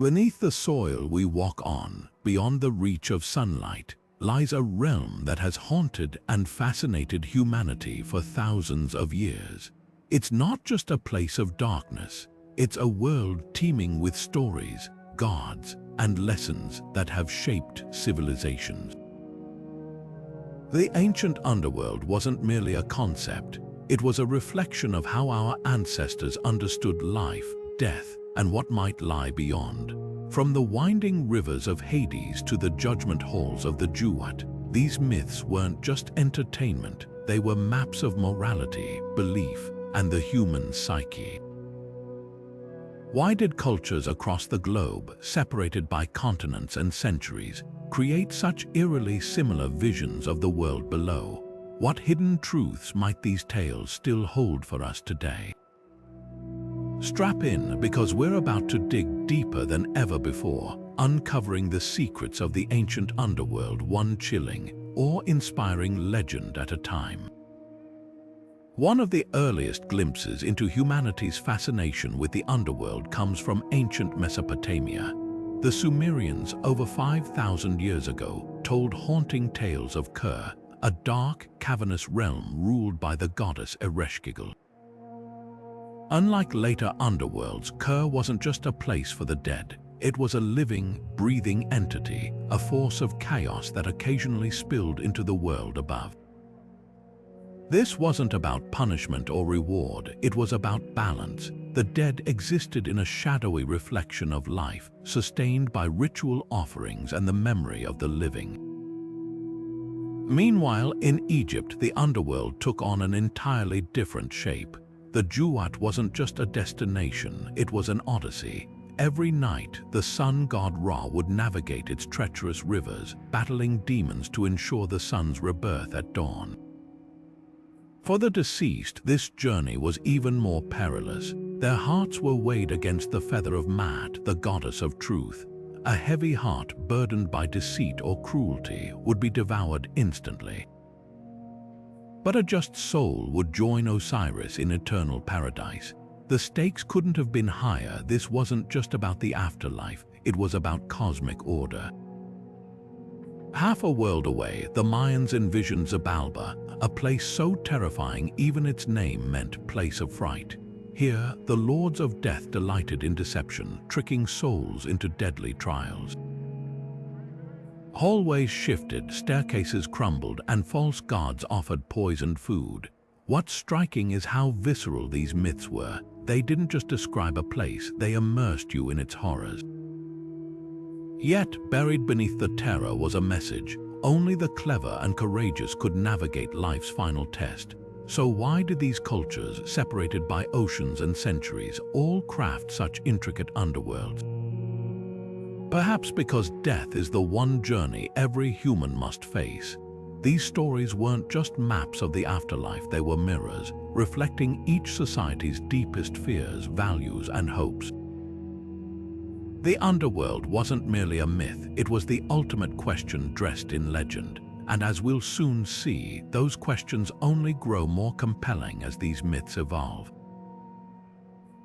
Beneath the soil we walk on, beyond the reach of sunlight, lies a realm that has haunted and fascinated humanity for thousands of years. It's not just a place of darkness, it's a world teeming with stories, gods, and lessons that have shaped civilizations. The ancient underworld wasn't merely a concept, it was a reflection of how our ancestors understood life, death, and what might lie beyond. From the winding rivers of Hades to the judgment halls of the Duat, these myths weren't just entertainment, they were maps of morality, belief, and the human psyche. Why did cultures across the globe, separated by continents and centuries, create such eerily similar visions of the world below? What hidden truths might these tales still hold for us today? Strap in, because we're about to dig deeper than ever before, uncovering the secrets of the ancient underworld, one chilling, awe-inspiring legend at a time. One of the earliest glimpses into humanity's fascination with the underworld comes from ancient Mesopotamia. The Sumerians, over 5,000 years ago, told haunting tales of Kur, a dark, cavernous realm ruled by the goddess Ereshkigal. Unlike later underworlds, Kur wasn't just a place for the dead. It was a living, breathing entity, a force of chaos that occasionally spilled into the world above. This wasn't about punishment or reward, it was about balance. The dead existed in a shadowy reflection of life, sustained by ritual offerings and the memory of the living. Meanwhile, in Egypt, the underworld took on an entirely different shape. The Duat wasn't just a destination, it was an odyssey. Every night, the sun god Ra would navigate its treacherous rivers, battling demons to ensure the sun's rebirth at dawn. For the deceased, this journey was even more perilous. Their hearts were weighed against the feather of Maat, the goddess of truth. A heavy heart burdened by deceit or cruelty would be devoured instantly. But a just soul would join Osiris in eternal paradise. The stakes couldn't have been higher. This wasn't just about the afterlife, it was about cosmic order. Half a world away, the Mayans envisioned Zabalba, a place so terrifying even its name meant place of fright. Here, the lords of death delighted in deception, tricking souls into deadly trials. Hallways shifted, staircases crumbled, and false gods offered poisoned food. What's striking is how visceral these myths were. They didn't just describe a place, they immersed you in its horrors. Yet, buried beneath the terror was a message. Only the clever and courageous could navigate life's final test. So why did these cultures, separated by oceans and centuries, all craft such intricate underworlds? Perhaps because death is the one journey every human must face. These stories weren't just maps of the afterlife, they were mirrors, reflecting each society's deepest fears, values, and hopes. The underworld wasn't merely a myth, it was the ultimate question dressed in legend. And as we'll soon see, those questions only grow more compelling as these myths evolve.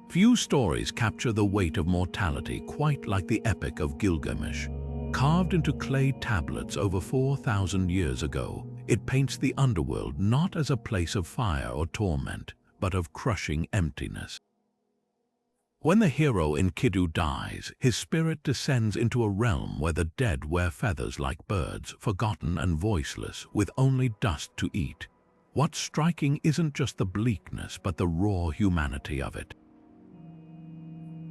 Few stories capture the weight of mortality quite like the Epic of Gilgamesh. Carved into clay tablets over 4,000 years ago, it paints the underworld not as a place of fire or torment, but of crushing emptiness. When the hero in Enkidu dies, his spirit descends into a realm where the dead wear feathers like birds, forgotten and voiceless, with only dust to eat. What's striking isn't just the bleakness, but the raw humanity of it.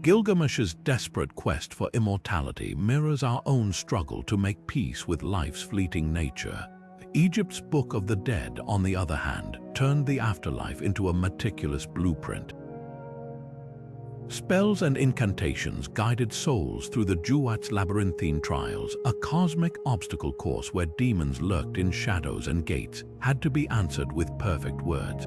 Gilgamesh's desperate quest for immortality mirrors our own struggle to make peace with life's fleeting nature. Egypt's Book of the Dead, on the other hand, turned the afterlife into a meticulous blueprint. Spells and incantations guided souls through the Duat's labyrinthine trials, a cosmic obstacle course where demons lurked in shadows and gates had to be answered with perfect words.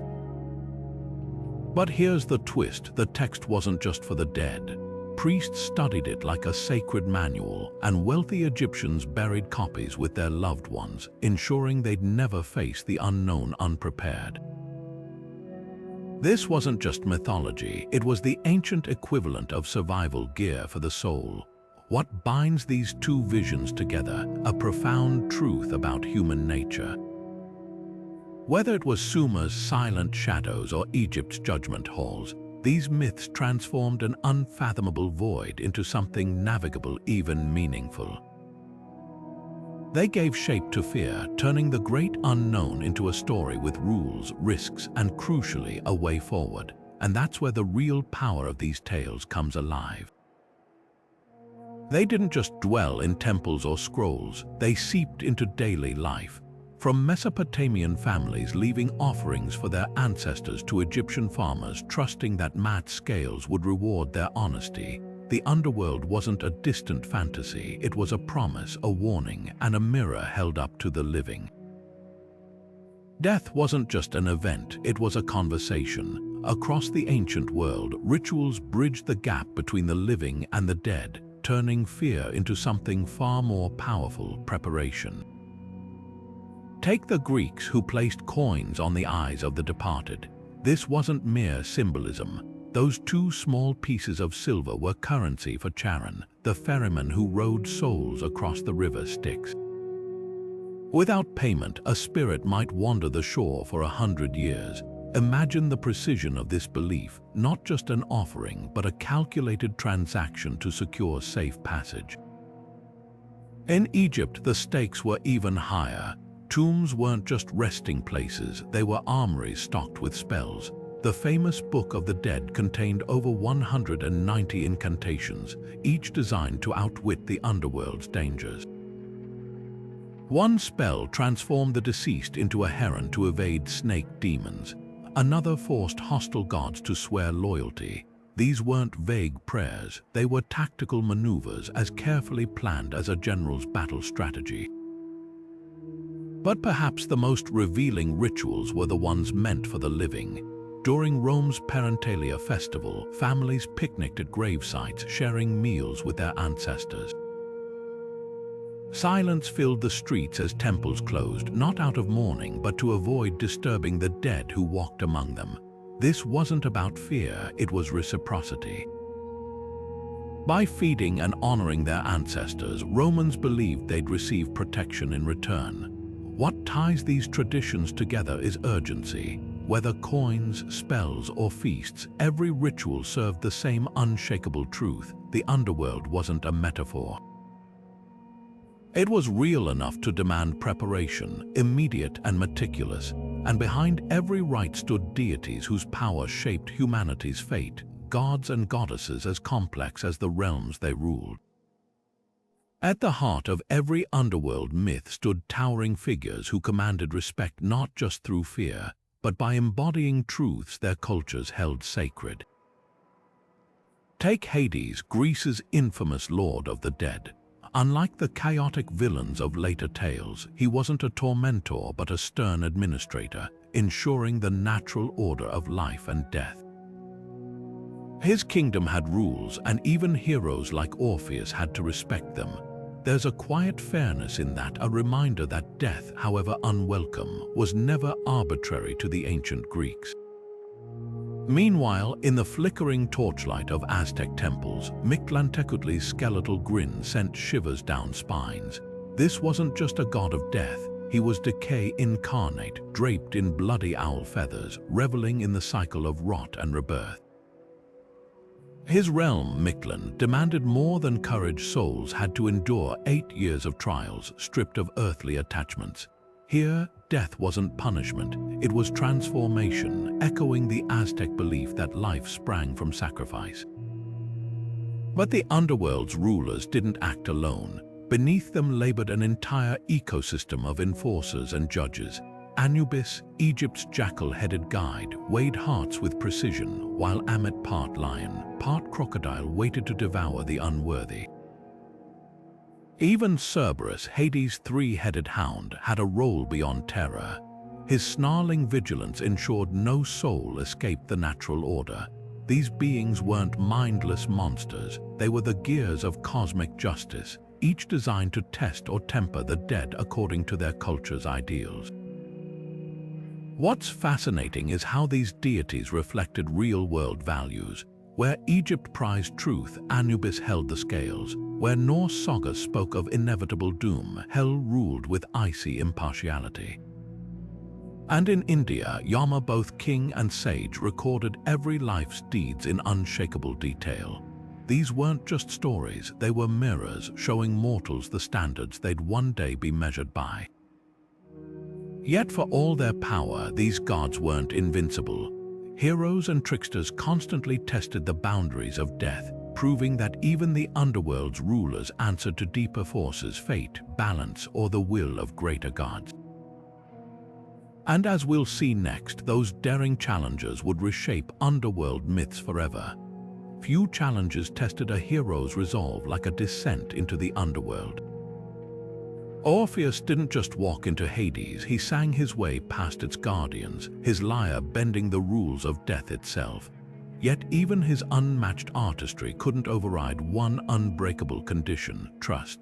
But here's the twist, the text wasn't just for the dead. Priests studied it like a sacred manual, and wealthy Egyptians buried copies with their loved ones, ensuring they'd never face the unknown unprepared. This wasn't just mythology, it was the ancient equivalent of survival gear for the soul. What binds these two visions together? A profound truth about human nature. Whether it was Sumer's silent shadows or Egypt's judgment halls, these myths transformed an unfathomable void into something navigable, even meaningful. They gave shape to fear, turning the great unknown into a story with rules, risks, and crucially, a way forward. And that's where the real power of these tales comes alive. They didn't just dwell in temples or scrolls, they seeped into daily life. From Mesopotamian families leaving offerings for their ancestors to Egyptian farmers trusting that matte scales would reward their honesty, the underworld wasn't a distant fantasy, it was a promise, a warning, and a mirror held up to the living. Death wasn't just an event, it was a conversation. Across the ancient world, rituals bridged the gap between the living and the dead, turning fear into something far more powerful: preparation. Take the Greeks, who placed coins on the eyes of the departed. This wasn't mere symbolism. Those two small pieces of silver were currency for Charon, the ferryman who rowed souls across the river Styx. Without payment, a spirit might wander the shore for 100 years. Imagine the precision of this belief, not just an offering, but a calculated transaction to secure safe passage. In Egypt, the stakes were even higher. Tombs weren't just resting places, they were armories stocked with spells. The famous Book of the Dead contained over 190 incantations, each designed to outwit the underworld's dangers. One spell transformed the deceased into a heron to evade snake demons. Another forced hostile gods to swear loyalty. These weren't vague prayers, they were tactical maneuvers as carefully planned as a general's battle strategy. But perhaps the most revealing rituals were the ones meant for the living. During Rome's Parentalia festival, families picnicked at grave sites, sharing meals with their ancestors. Silence filled the streets as temples closed, not out of mourning, but to avoid disturbing the dead who walked among them. This wasn't about fear, it was reciprocity. By feeding and honoring their ancestors, Romans believed they'd receive protection in return. What ties these traditions together is urgency. Whether coins, spells, or feasts, every ritual served the same unshakable truth: the underworld wasn't a metaphor. It was real enough to demand preparation, immediate and meticulous, and behind every rite stood deities whose power shaped humanity's fate, gods and goddesses as complex as the realms they ruled. At the heart of every underworld myth stood towering figures who commanded respect not just through fear, but by embodying truths their cultures held sacred. Take Hades, Greece's infamous lord of the dead. Unlike the chaotic villains of later tales, he wasn't a tormentor but a stern administrator, ensuring the natural order of life and death. His kingdom had rules, and even heroes like Orpheus had to respect them. There's a quiet fairness in that, a reminder that death, however unwelcome, was never arbitrary to the ancient Greeks. Meanwhile, in the flickering torchlight of Aztec temples, Mictlantecutli's skeletal grin sent shivers down spines. This wasn't just a god of death, he was decay incarnate, draped in bloody owl feathers, reveling in the cycle of rot and rebirth. His realm, Mictlan, demanded more than courage. Souls had to endure 8 years of trials, stripped of earthly attachments. Here, death wasn't punishment, it was transformation, echoing the Aztec belief that life sprang from sacrifice. But the underworld's rulers didn't act alone. Beneath them labored an entire ecosystem of enforcers and judges. Anubis, Egypt's jackal-headed guide, weighed hearts with precision, while Ammit, part lion, part crocodile, waited to devour the unworthy. Even Cerberus, Hades' three-headed hound, had a role beyond terror. His snarling vigilance ensured no soul escaped the natural order. These beings weren't mindless monsters, they were the gears of cosmic justice, each designed to test or temper the dead according to their culture's ideals. What's fascinating is how these deities reflected real-world values. Where Egypt prized truth, Anubis held the scales. Where Norse sagas spoke of inevitable doom, hell ruled with icy impartiality. And in India, Yama, both king and sage, recorded every life's deeds in unshakable detail. These weren't just stories, they were mirrors showing mortals the standards they'd one day be measured by. Yet for all their power, these gods weren't invincible. Heroes and tricksters constantly tested the boundaries of death, proving that even the underworld's rulers answered to deeper forces, fate, balance, or the will of greater gods. And as we'll see next, those daring challengers would reshape underworld myths forever. Few challenges tested a hero's resolve like a descent into the underworld. Orpheus didn't just walk into Hades, he sang his way past its guardians, his lyre bending the rules of death itself. Yet even his unmatched artistry couldn't override one unbreakable condition: trust.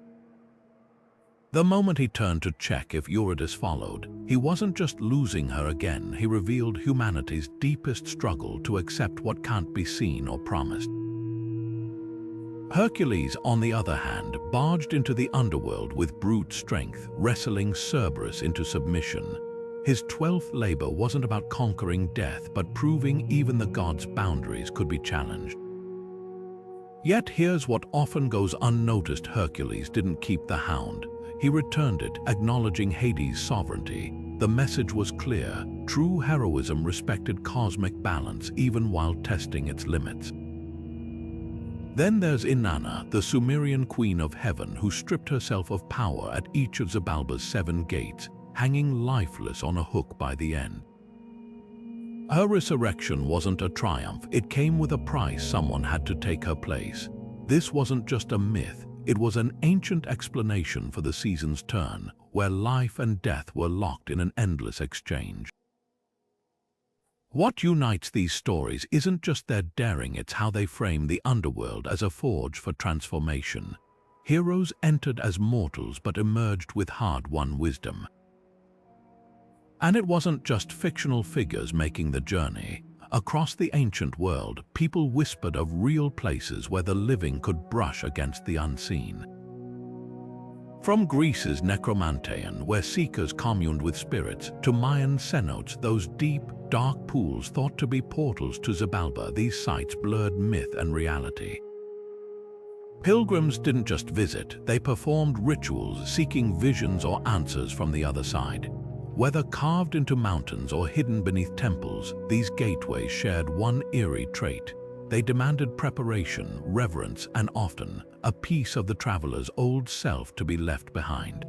The moment he turned to check if Eurydice followed, he wasn't just losing her again, he revealed humanity's deepest struggle to accept what can't be seen or promised. Hercules, on the other hand, barged into the underworld with brute strength, wrestling Cerberus into submission. His 12th labor wasn't about conquering death, but proving even the gods' boundaries could be challenged. Yet here's what often goes unnoticed: Hercules didn't keep the hound. He returned it, acknowledging Hades' sovereignty. The message was clear: true heroism respected cosmic balance even while testing its limits. Then there's Inanna, the Sumerian queen of heaven, who stripped herself of power at each of Zabalba's 7 gates, hanging lifeless on a hook by the end. Her resurrection wasn't a triumph, it came with a price: someone had to take her place. This wasn't just a myth, it was an ancient explanation for the season's turn, where life and death were locked in an endless exchange. What unites these stories isn't just their daring, it's how they frame the underworld as a forge for transformation. Heroes entered as mortals but emerged with hard-won wisdom. And it wasn't just fictional figures making the journey. Across the ancient world, people whispered of real places where the living could brush against the unseen. From Greece's Necromantean, where seekers communed with spirits, to Mayan cenotes, those deep, dark pools thought to be portals to Zabalba, these sites blurred myth and reality. Pilgrims didn't just visit, they performed rituals, seeking visions or answers from the other side. Whether carved into mountains or hidden beneath temples, these gateways shared one eerie trait: they demanded preparation, reverence, and often a piece of the traveler's old self to be left behind.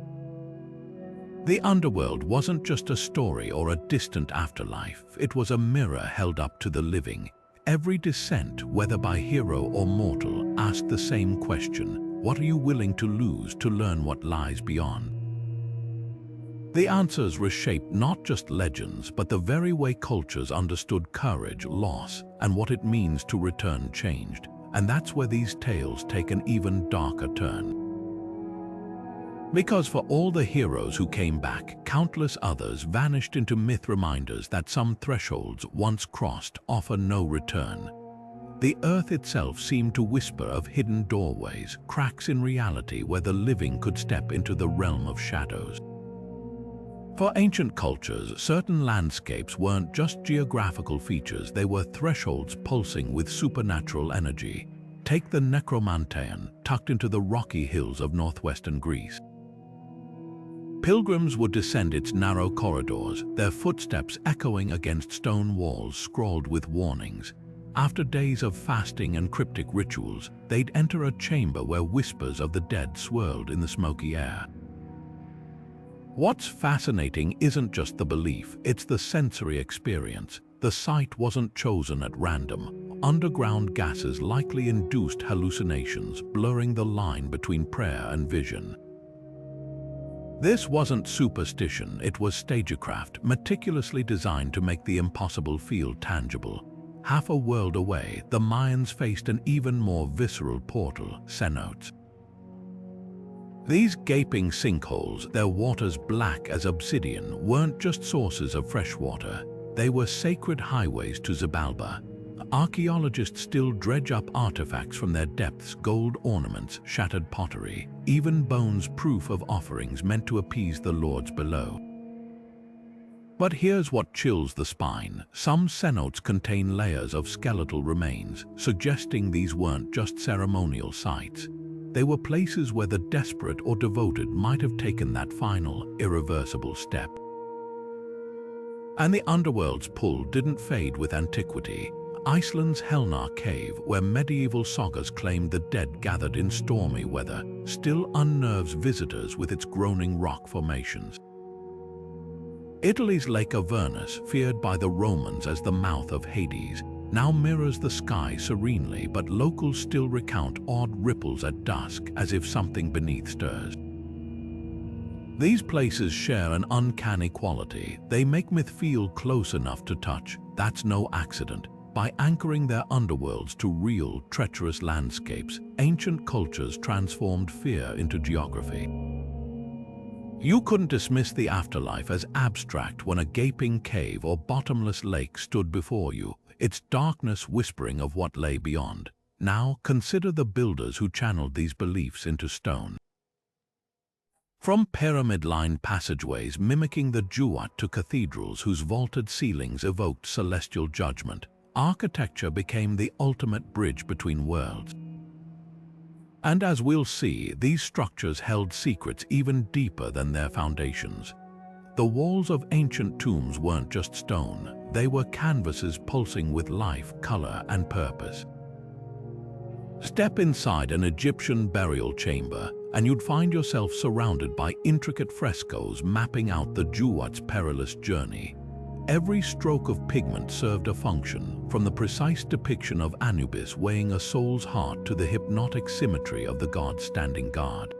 The underworld wasn't just a story or a distant afterlife, it was a mirror held up to the living. Every descent, whether by hero or mortal, asked the same question: what are you willing to lose to learn what lies beyond? The answers reshaped not just legends, but the very way cultures understood courage, loss, and what it means to return changed. And that's where these tales take an even darker turn. Because for all the heroes who came back, countless others vanished into myth, reminders that some thresholds, once crossed, offer no return. The earth itself seemed to whisper of hidden doorways, cracks in reality where the living could step into the realm of shadows. For ancient cultures, certain landscapes weren't just geographical features, they were thresholds pulsing with supernatural energy. Take the Necromantean, tucked into the rocky hills of northwestern Greece. Pilgrims would descend its narrow corridors, their footsteps echoing against stone walls scrawled with warnings. After days of fasting and cryptic rituals, they'd enter a chamber where whispers of the dead swirled in the smoky air. What's fascinating isn't just the belief, it's the sensory experience. The site wasn't chosen at random. Underground gases likely induced hallucinations, blurring the line between prayer and vision. This wasn't superstition, it was stagecraft, meticulously designed to make the impossible feel tangible. Half a world away, the Mayans faced an even more visceral portal: cenotes. These gaping sinkholes, their waters black as obsidian, weren't just sources of fresh water. They were sacred highways to Zabalba. archaeologists still dredge up artifacts from their depths: gold ornaments, shattered pottery, even bones, proof of offerings meant to appease the lords below. But here's what chills the spine. Some cenotes contain layers of skeletal remains, suggesting these weren't just ceremonial sites. They were places where the desperate or devoted might have taken that final, irreversible step. And the underworld's pull didn't fade with antiquity. Iceland's Helnar Cave, where medieval sagas claimed the dead gathered in stormy weather, still unnerves visitors with its groaning rock formations. Italy's Lake Avernus, feared by the Romans as the mouth of Hades, now mirrors the sky serenely, but locals still recount odd ripples at dusk, as if something beneath stirs. These places share an uncanny quality. They make myth feel close enough to touch. That's no accident. By anchoring their underworlds to real, treacherous landscapes, ancient cultures transformed fear into geography. You couldn't dismiss the afterlife as abstract when a gaping cave or bottomless lake stood before you, its darkness whispering of what lay beyond. Now consider the builders who channeled these beliefs into stone. From pyramid-lined passageways mimicking the Duat to cathedrals whose vaulted ceilings evoked celestial judgment, architecture became the ultimate bridge between worlds. And as we'll see, these structures held secrets even deeper than their foundations. The walls of ancient tombs weren't just stone, they were canvases pulsing with life, color, and purpose. Step inside an Egyptian burial chamber, and you'd find yourself surrounded by intricate frescoes mapping out the Duat's perilous journey. Every stroke of pigment served a function, from the precise depiction of Anubis weighing a soul's heart to the hypnotic symmetry of the god standing guard.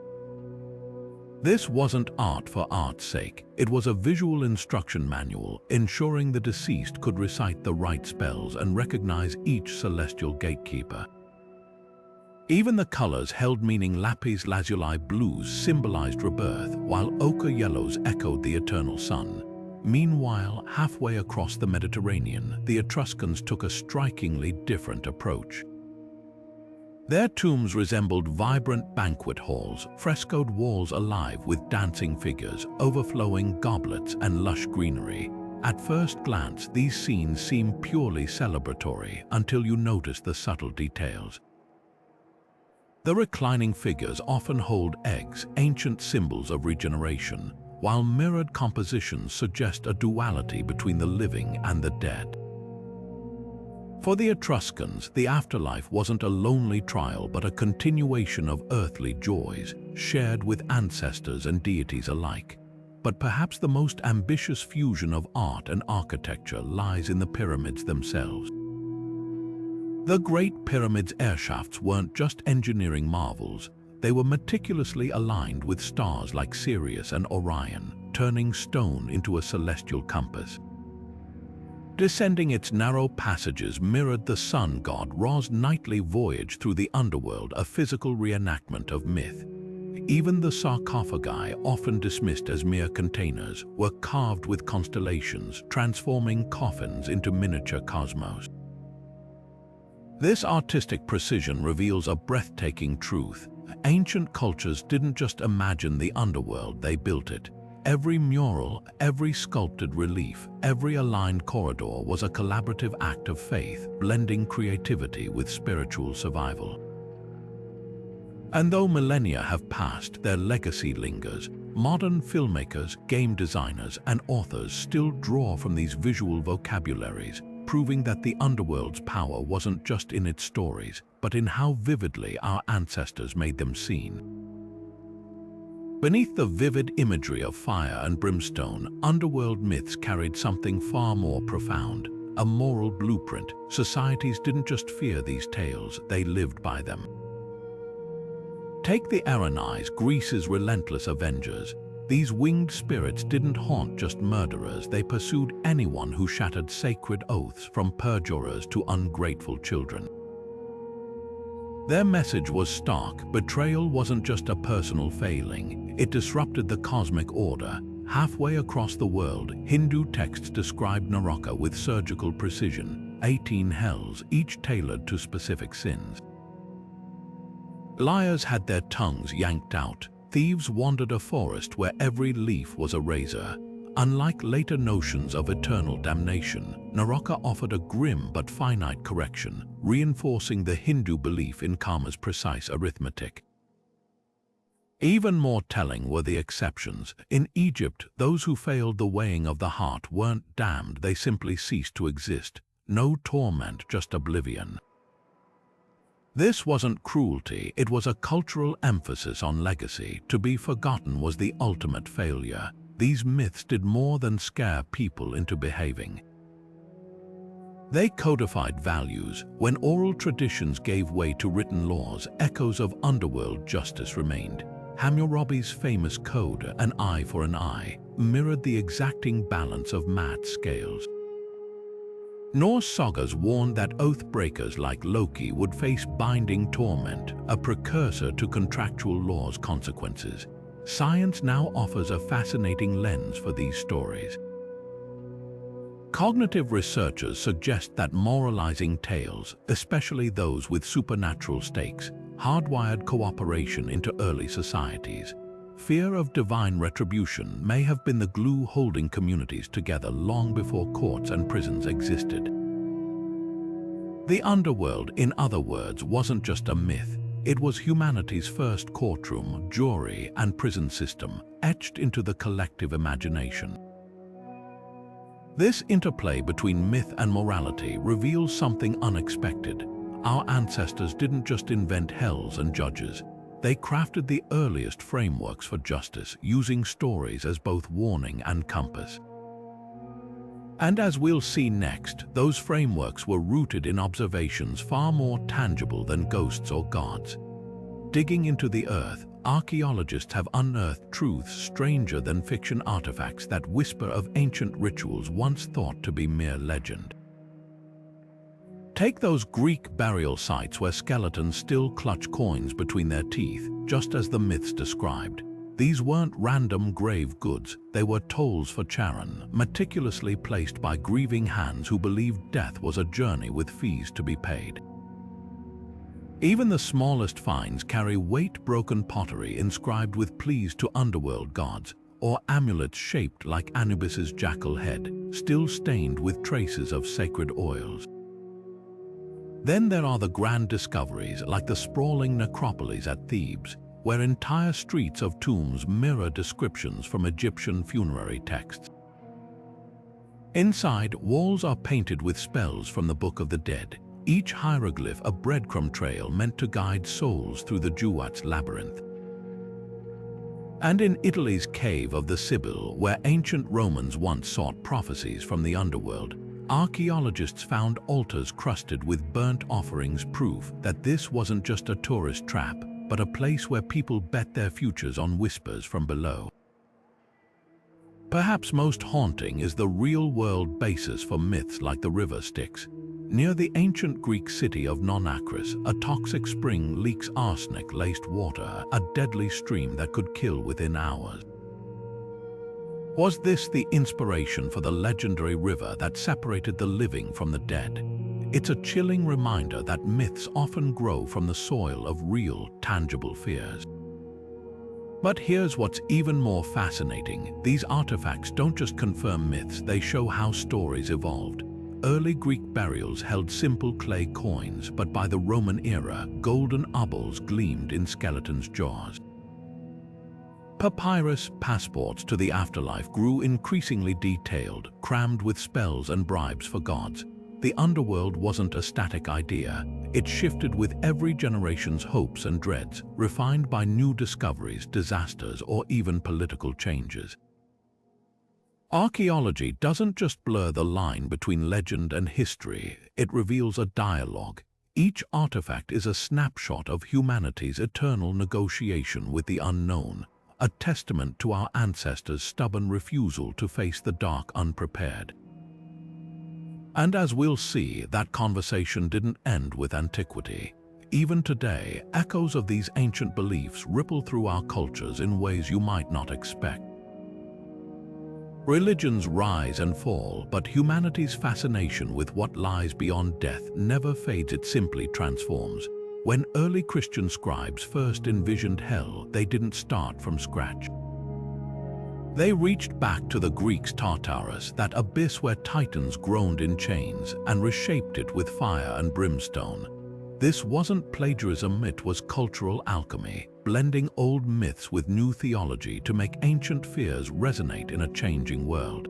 This wasn't art for art's sake. It was a visual instruction manual, ensuring the deceased could recite the right spells and recognize each celestial gatekeeper. Even the colors held meaning. Lapis lazuli blues symbolized rebirth, while ochre yellows echoed the eternal sun. Meanwhile, halfway across the Mediterranean, the Etruscans took a strikingly different approach. Their tombs resembled vibrant banquet halls, frescoed walls alive with dancing figures, overflowing goblets, and lush greenery. At first glance, these scenes seem purely celebratory until you notice the subtle details. The reclining figures often hold eggs, ancient symbols of regeneration, while mirrored compositions suggest a duality between the living and the dead. For the Etruscans, the afterlife wasn't a lonely trial but a continuation of earthly joys, shared with ancestors and deities alike. But perhaps the most ambitious fusion of art and architecture lies in the pyramids themselves. The Great Pyramid's air shafts weren't just engineering marvels. They were meticulously aligned with stars like Sirius and Orion, turning stone into a celestial compass. Descending its narrow passages mirrored the sun god Ra's nightly voyage through the underworld, a physical reenactment of myth. Even the sarcophagi, often dismissed as mere containers, were carved with constellations, transforming coffins into miniature cosmos. This artistic precision reveals a breathtaking truth. Ancient cultures didn't just imagine the underworld, they built it. Every mural, every sculpted relief, every aligned corridor was a collaborative act of faith, blending creativity with spiritual survival. And though millennia have passed, their legacy lingers. Modern filmmakers, game designers, and authors still draw from these visual vocabularies, proving that the underworld's power wasn't just in its stories, but in how vividly our ancestors made them seen. Beneath the vivid imagery of fire and brimstone, underworld myths carried something far more profound, a moral blueprint. Societies didn't just fear these tales, they lived by them. Take the Aranais, Greece's relentless avengers. These winged spirits didn't haunt just murderers, they pursued anyone who shattered sacred oaths, from perjurers to ungrateful children. Their message was stark. Betrayal wasn't just a personal failing, it disrupted the cosmic order. Halfway across the world, Hindu texts described Naraka with surgical precision, 18 hells, each tailored to specific sins. Liars had their tongues yanked out. Thieves wandered a forest where every leaf was a razor. Unlike later notions of eternal damnation, Naraka offered a grim but finite correction, reinforcing the Hindu belief in karma's precise arithmetic. Even more telling were the exceptions. In Egypt, those who failed the weighing of the heart weren't damned, they simply ceased to exist. No torment, just oblivion. This wasn't cruelty, it was a cultural emphasis on legacy. To be forgotten was the ultimate failure. These myths did more than scare people into behaving. They codified values. When oral traditions gave way to written laws, echoes of underworld justice remained. Hammurabi's famous code, an eye for an eye, mirrored the exacting balance of math scales. Norse sagas warned that oath breakers like Loki would face binding torment, a precursor to contractual law's consequences. Science now offers a fascinating lens for these stories. Cognitive researchers suggest that moralizing tales, especially those with supernatural stakes, hardwired cooperation into early societies. Fear of divine retribution may have been the glue holding communities together long before courts and prisons existed. The underworld, in other words, wasn't just a myth. It was humanity's first courtroom, jury, and prison system, etched into the collective imagination. This interplay between myth and morality reveals something unexpected. Our ancestors didn't just invent hells and judges. They crafted the earliest frameworks for justice, using stories as both warning and compass. And as we'll see next, those frameworks were rooted in observations far more tangible than ghosts or gods. Digging into the earth, archaeologists have unearthed truths stranger than fiction artifacts that whisper of ancient rituals once thought to be mere legend. Take those Greek burial sites where skeletons still clutch coins between their teeth, just as the myths described. These weren't random grave goods, they were tolls for Charon, meticulously placed by grieving hands who believed death was a journey with fees to be paid. Even the smallest finds carry weight-broken pottery inscribed with pleas to underworld gods, or amulets shaped like Anubis's jackal head, still stained with traces of sacred oils. Then there are the grand discoveries like the sprawling necropolis at Thebes, where entire streets of tombs mirror descriptions from Egyptian funerary texts. Inside, walls are painted with spells from the Book of the Dead, each hieroglyph a breadcrumb trail meant to guide souls through the Duat's labyrinth. And in Italy's Cave of the Sibyl, where ancient Romans once sought prophecies from the underworld, archaeologists found altars crusted with burnt offerings, proof that this wasn't just a tourist trap, but a place where people bet their futures on whispers from below. Perhaps most haunting is the real-world basis for myths like the river Styx. Near the ancient Greek city of Nonacris, a toxic spring leaks arsenic-laced water, a deadly stream that could kill within hours. Was this the inspiration for the legendary river that separated the living from the dead? It's a chilling reminder that myths often grow from the soil of real, tangible fears. But here's what's even more fascinating. These artifacts don't just confirm myths, they show how stories evolved. Early Greek burials held simple clay coins, but by the Roman era, golden obols gleamed in skeletons' jaws. Papyrus passports to the afterlife grew increasingly detailed, crammed with spells and bribes for gods. The underworld wasn't a static idea. It shifted with every generation's hopes and dreads, refined by new discoveries, disasters, or even political changes. Archaeology doesn't just blur the line between legend and history, it reveals a dialogue. Each artifact is a snapshot of humanity's eternal negotiation with the unknown, a testament to our ancestors' stubborn refusal to face the dark unprepared. And as we'll see, that conversation didn't end with antiquity. Even today, echoes of these ancient beliefs ripple through our cultures in ways you might not expect. Religions rise and fall, but humanity's fascination with what lies beyond death never fades, it simply transforms. When early Christian scribes first envisioned hell, they didn't start from scratch. They reached back to the Greeks' Tartarus, that abyss where titans groaned in chains, and reshaped it with fire and brimstone. This wasn't plagiarism, it was cultural alchemy, blending old myths with new theology to make ancient fears resonate in a changing world.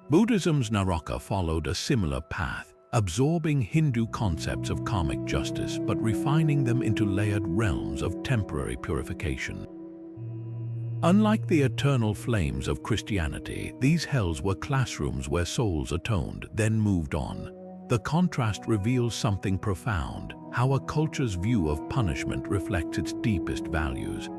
Buddhism's Naraka followed a similar path, absorbing Hindu concepts of karmic justice but refining them into layered realms of temporary purification. Unlike the eternal flames of Christianity, these hells were classrooms where souls atoned, then moved on. The contrast reveals something profound: how a culture's view of punishment reflects its deepest values.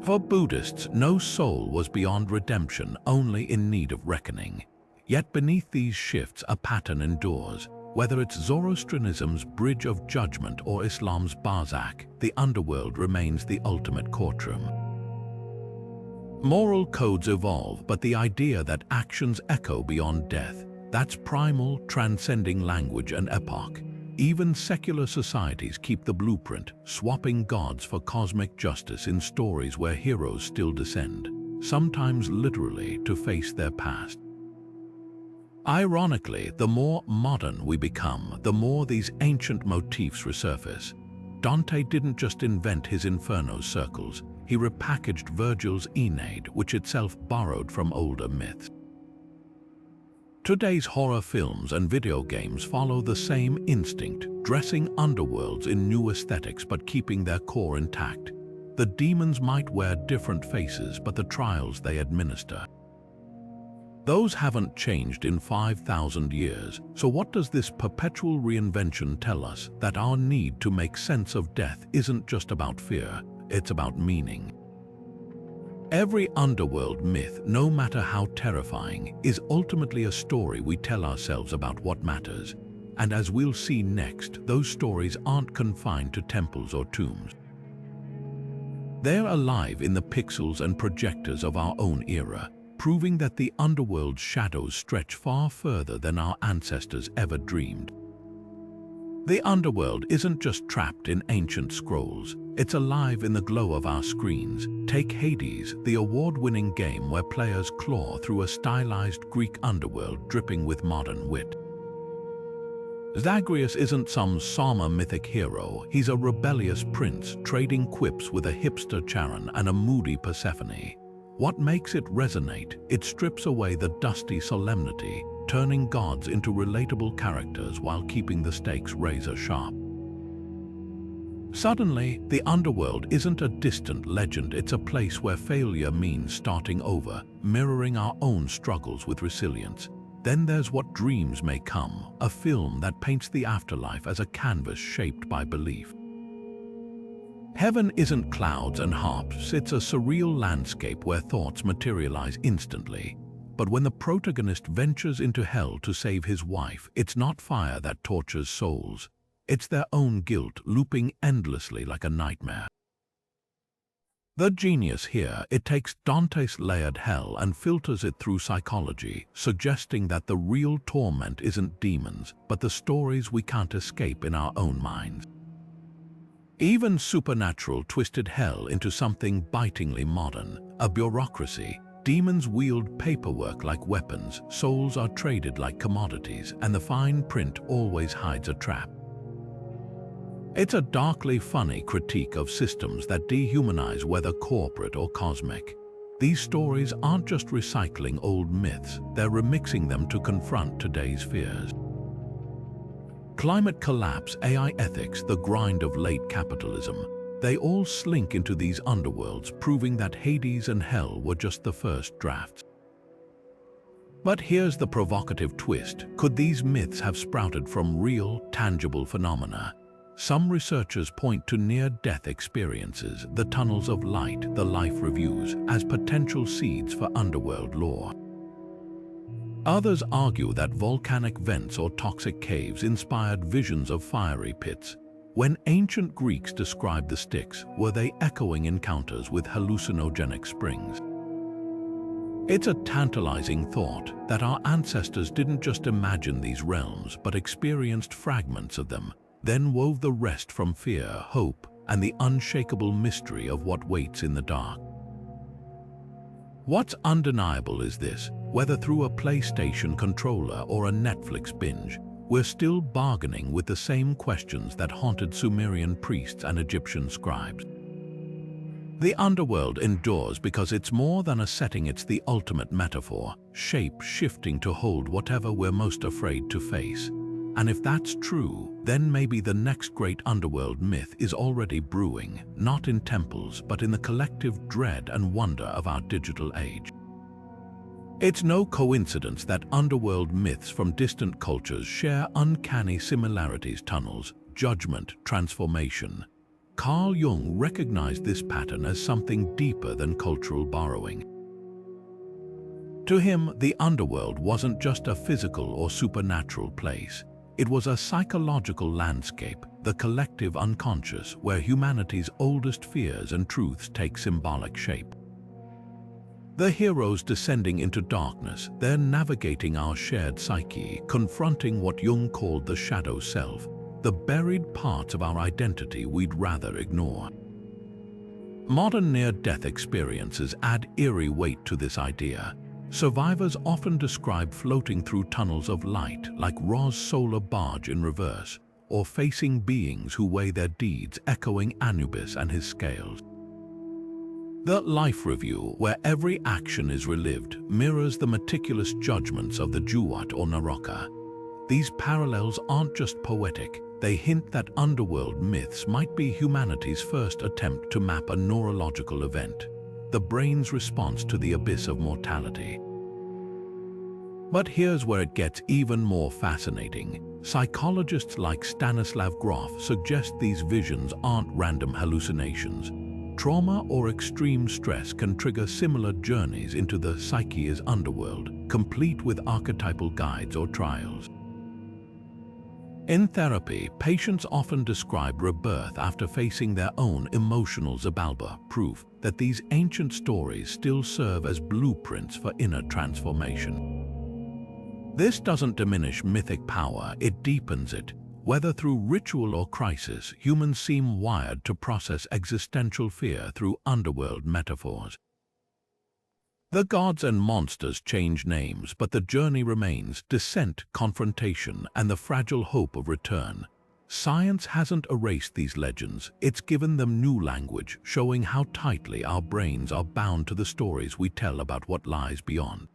For Buddhists, no soul was beyond redemption, only in need of reckoning. Yet beneath these shifts, a pattern endures. Whether it's Zoroastrianism's Bridge of Judgment or Islam's Barzakh, the underworld remains the ultimate courtroom. Moral codes evolve, but the idea that actions echo beyond death, that's primal, transcending language and epoch. Even secular societies keep the blueprint, swapping gods for cosmic justice in stories where heroes still descend, sometimes literally, to face their past. Ironically, the more modern we become, the more these ancient motifs resurface. Dante didn't just invent his Inferno circles, he repackaged Virgil's Aeneid, which itself borrowed from older myths. Today's horror films and video games follow the same instinct, dressing underworlds in new aesthetics but keeping their core intact. The demons might wear different faces, but the trials they administer, those haven't changed in 5,000 years. So what does this perpetual reinvention tell us? That our need to make sense of death isn't just about fear, it's about meaning. Every underworld myth, no matter how terrifying, is ultimately a story we tell ourselves about what matters. And as we'll see next, those stories aren't confined to temples or tombs. They're alive in the pixels and projectors of our own era, proving that the underworld's shadows stretch far further than our ancestors ever dreamed. The underworld isn't just trapped in ancient scrolls, it's alive in the glow of our screens. Take Hades, the award-winning game where players claw through a stylized Greek underworld dripping with modern wit. Zagreus isn't some Sama mythic hero, he's a rebellious prince trading quips with a hipster Charon and a moody Persephone. What makes it resonate? It strips away the dusty solemnity, turning gods into relatable characters while keeping the stakes razor sharp. Suddenly, the underworld isn't a distant legend, it's a place where failure means starting over, mirroring our own struggles with resilience. Then there's What Dreams May Come, a film that paints the afterlife as a canvas shaped by belief. Heaven isn't clouds and harps, it's a surreal landscape where thoughts materialize instantly. But when the protagonist ventures into hell to save his wife, it's not fire that tortures souls. It's their own guilt looping endlessly like a nightmare. The genius here, it takes Dante's layered hell and filters it through psychology, suggesting that the real torment isn't demons, but the stories we can't escape in our own minds. Even Supernatural twisted hell into something bitingly modern, a bureaucracy. Demons wield paperwork like weapons, souls are traded like commodities, and the fine print always hides a trap. It's a darkly funny critique of systems that dehumanize, whether corporate or cosmic. These stories aren't just recycling old myths, they're remixing them to confront today's fears. Climate collapse, AI ethics, the grind of late capitalism, they all slink into these underworlds, proving that Hades and hell were just the first drafts. But here's the provocative twist. Could these myths have sprouted from real, tangible phenomena? Some researchers point to near-death experiences, the tunnels of light, the life reviews, as potential seeds for underworld lore. Others argue that volcanic vents or toxic caves inspired visions of fiery pits. When ancient Greeks described the Styx, were they echoing encounters with hallucinogenic springs? It's a tantalizing thought that our ancestors didn't just imagine these realms but experienced fragments of them, then wove the rest from fear, hope, and the unshakable mystery of what waits in the dark. What's undeniable is this: whether through a PlayStation controller or a Netflix binge, we're still bargaining with the same questions that haunted Sumerian priests and Egyptian scribes. The underworld endures because it's more than a setting, it's the ultimate metaphor, shape-shifting to hold whatever we're most afraid to face. And if that's true, then maybe the next great underworld myth is already brewing, not in temples, but in the collective dread and wonder of our digital age. It's no coincidence that underworld myths from distant cultures share uncanny similarities: tunnels, judgment, transformation. Carl Jung recognized this pattern as something deeper than cultural borrowing. To him, the underworld wasn't just a physical or supernatural place. It was a psychological landscape, the collective unconscious, where humanity's oldest fears and truths take symbolic shape. The heroes descending into darkness, they're navigating our shared psyche, confronting what Jung called the shadow self, the buried parts of our identity we'd rather ignore. Modern near-death experiences add eerie weight to this idea. Survivors often describe floating through tunnels of light like Ra's solar barge in reverse, or facing beings who weigh their deeds, echoing Anubis and his scales. The Life Review, where every action is relived, mirrors the meticulous judgments of the Duat or Naraka. These parallels aren't just poetic, they hint that underworld myths might be humanity's first attempt to map a neurological event, the brain's response to the abyss of mortality. But here's where it gets even more fascinating. Psychologists like Stanislav Grof suggest these visions aren't random hallucinations. Trauma or extreme stress can trigger similar journeys into the psyche's underworld, complete with archetypal guides or trials. In therapy, patients often describe rebirth after facing their own emotional Zabalba, proof that these ancient stories still serve as blueprints for inner transformation. This doesn't diminish mythic power, it deepens it. Whether through ritual or crisis, humans seem wired to process existential fear through underworld metaphors. The gods and monsters change names, but the journey remains: descent, confrontation, and the fragile hope of return. Science hasn't erased these legends, it's given them new language, showing how tightly our brains are bound to the stories we tell about what lies beyond.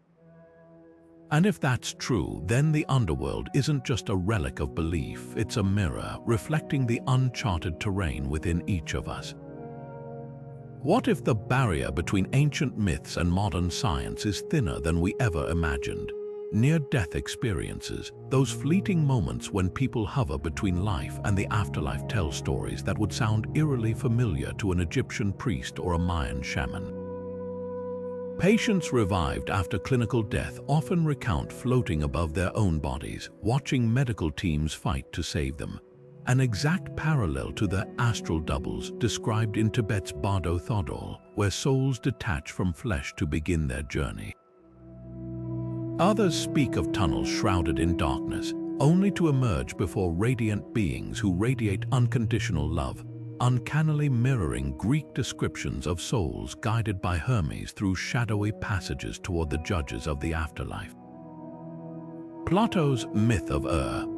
And if that's true, then the underworld isn't just a relic of belief, it's a mirror reflecting the uncharted terrain within each of us. What if the barrier between ancient myths and modern science is thinner than we ever imagined? Near-death experiences, those fleeting moments when people hover between life and the afterlife, tell stories that would sound eerily familiar to an Egyptian priest or a Mayan shaman. Patients revived after clinical death often recount floating above their own bodies, watching medical teams fight to save them. An exact parallel to the astral doubles described in Tibet's Bardo Thodol, where souls detach from flesh to begin their journey. Others speak of tunnels shrouded in darkness, only to emerge before radiant beings who radiate unconditional love, uncannily mirroring Greek descriptions of souls guided by Hermes through shadowy passages toward the judges of the afterlife. Plato's Myth of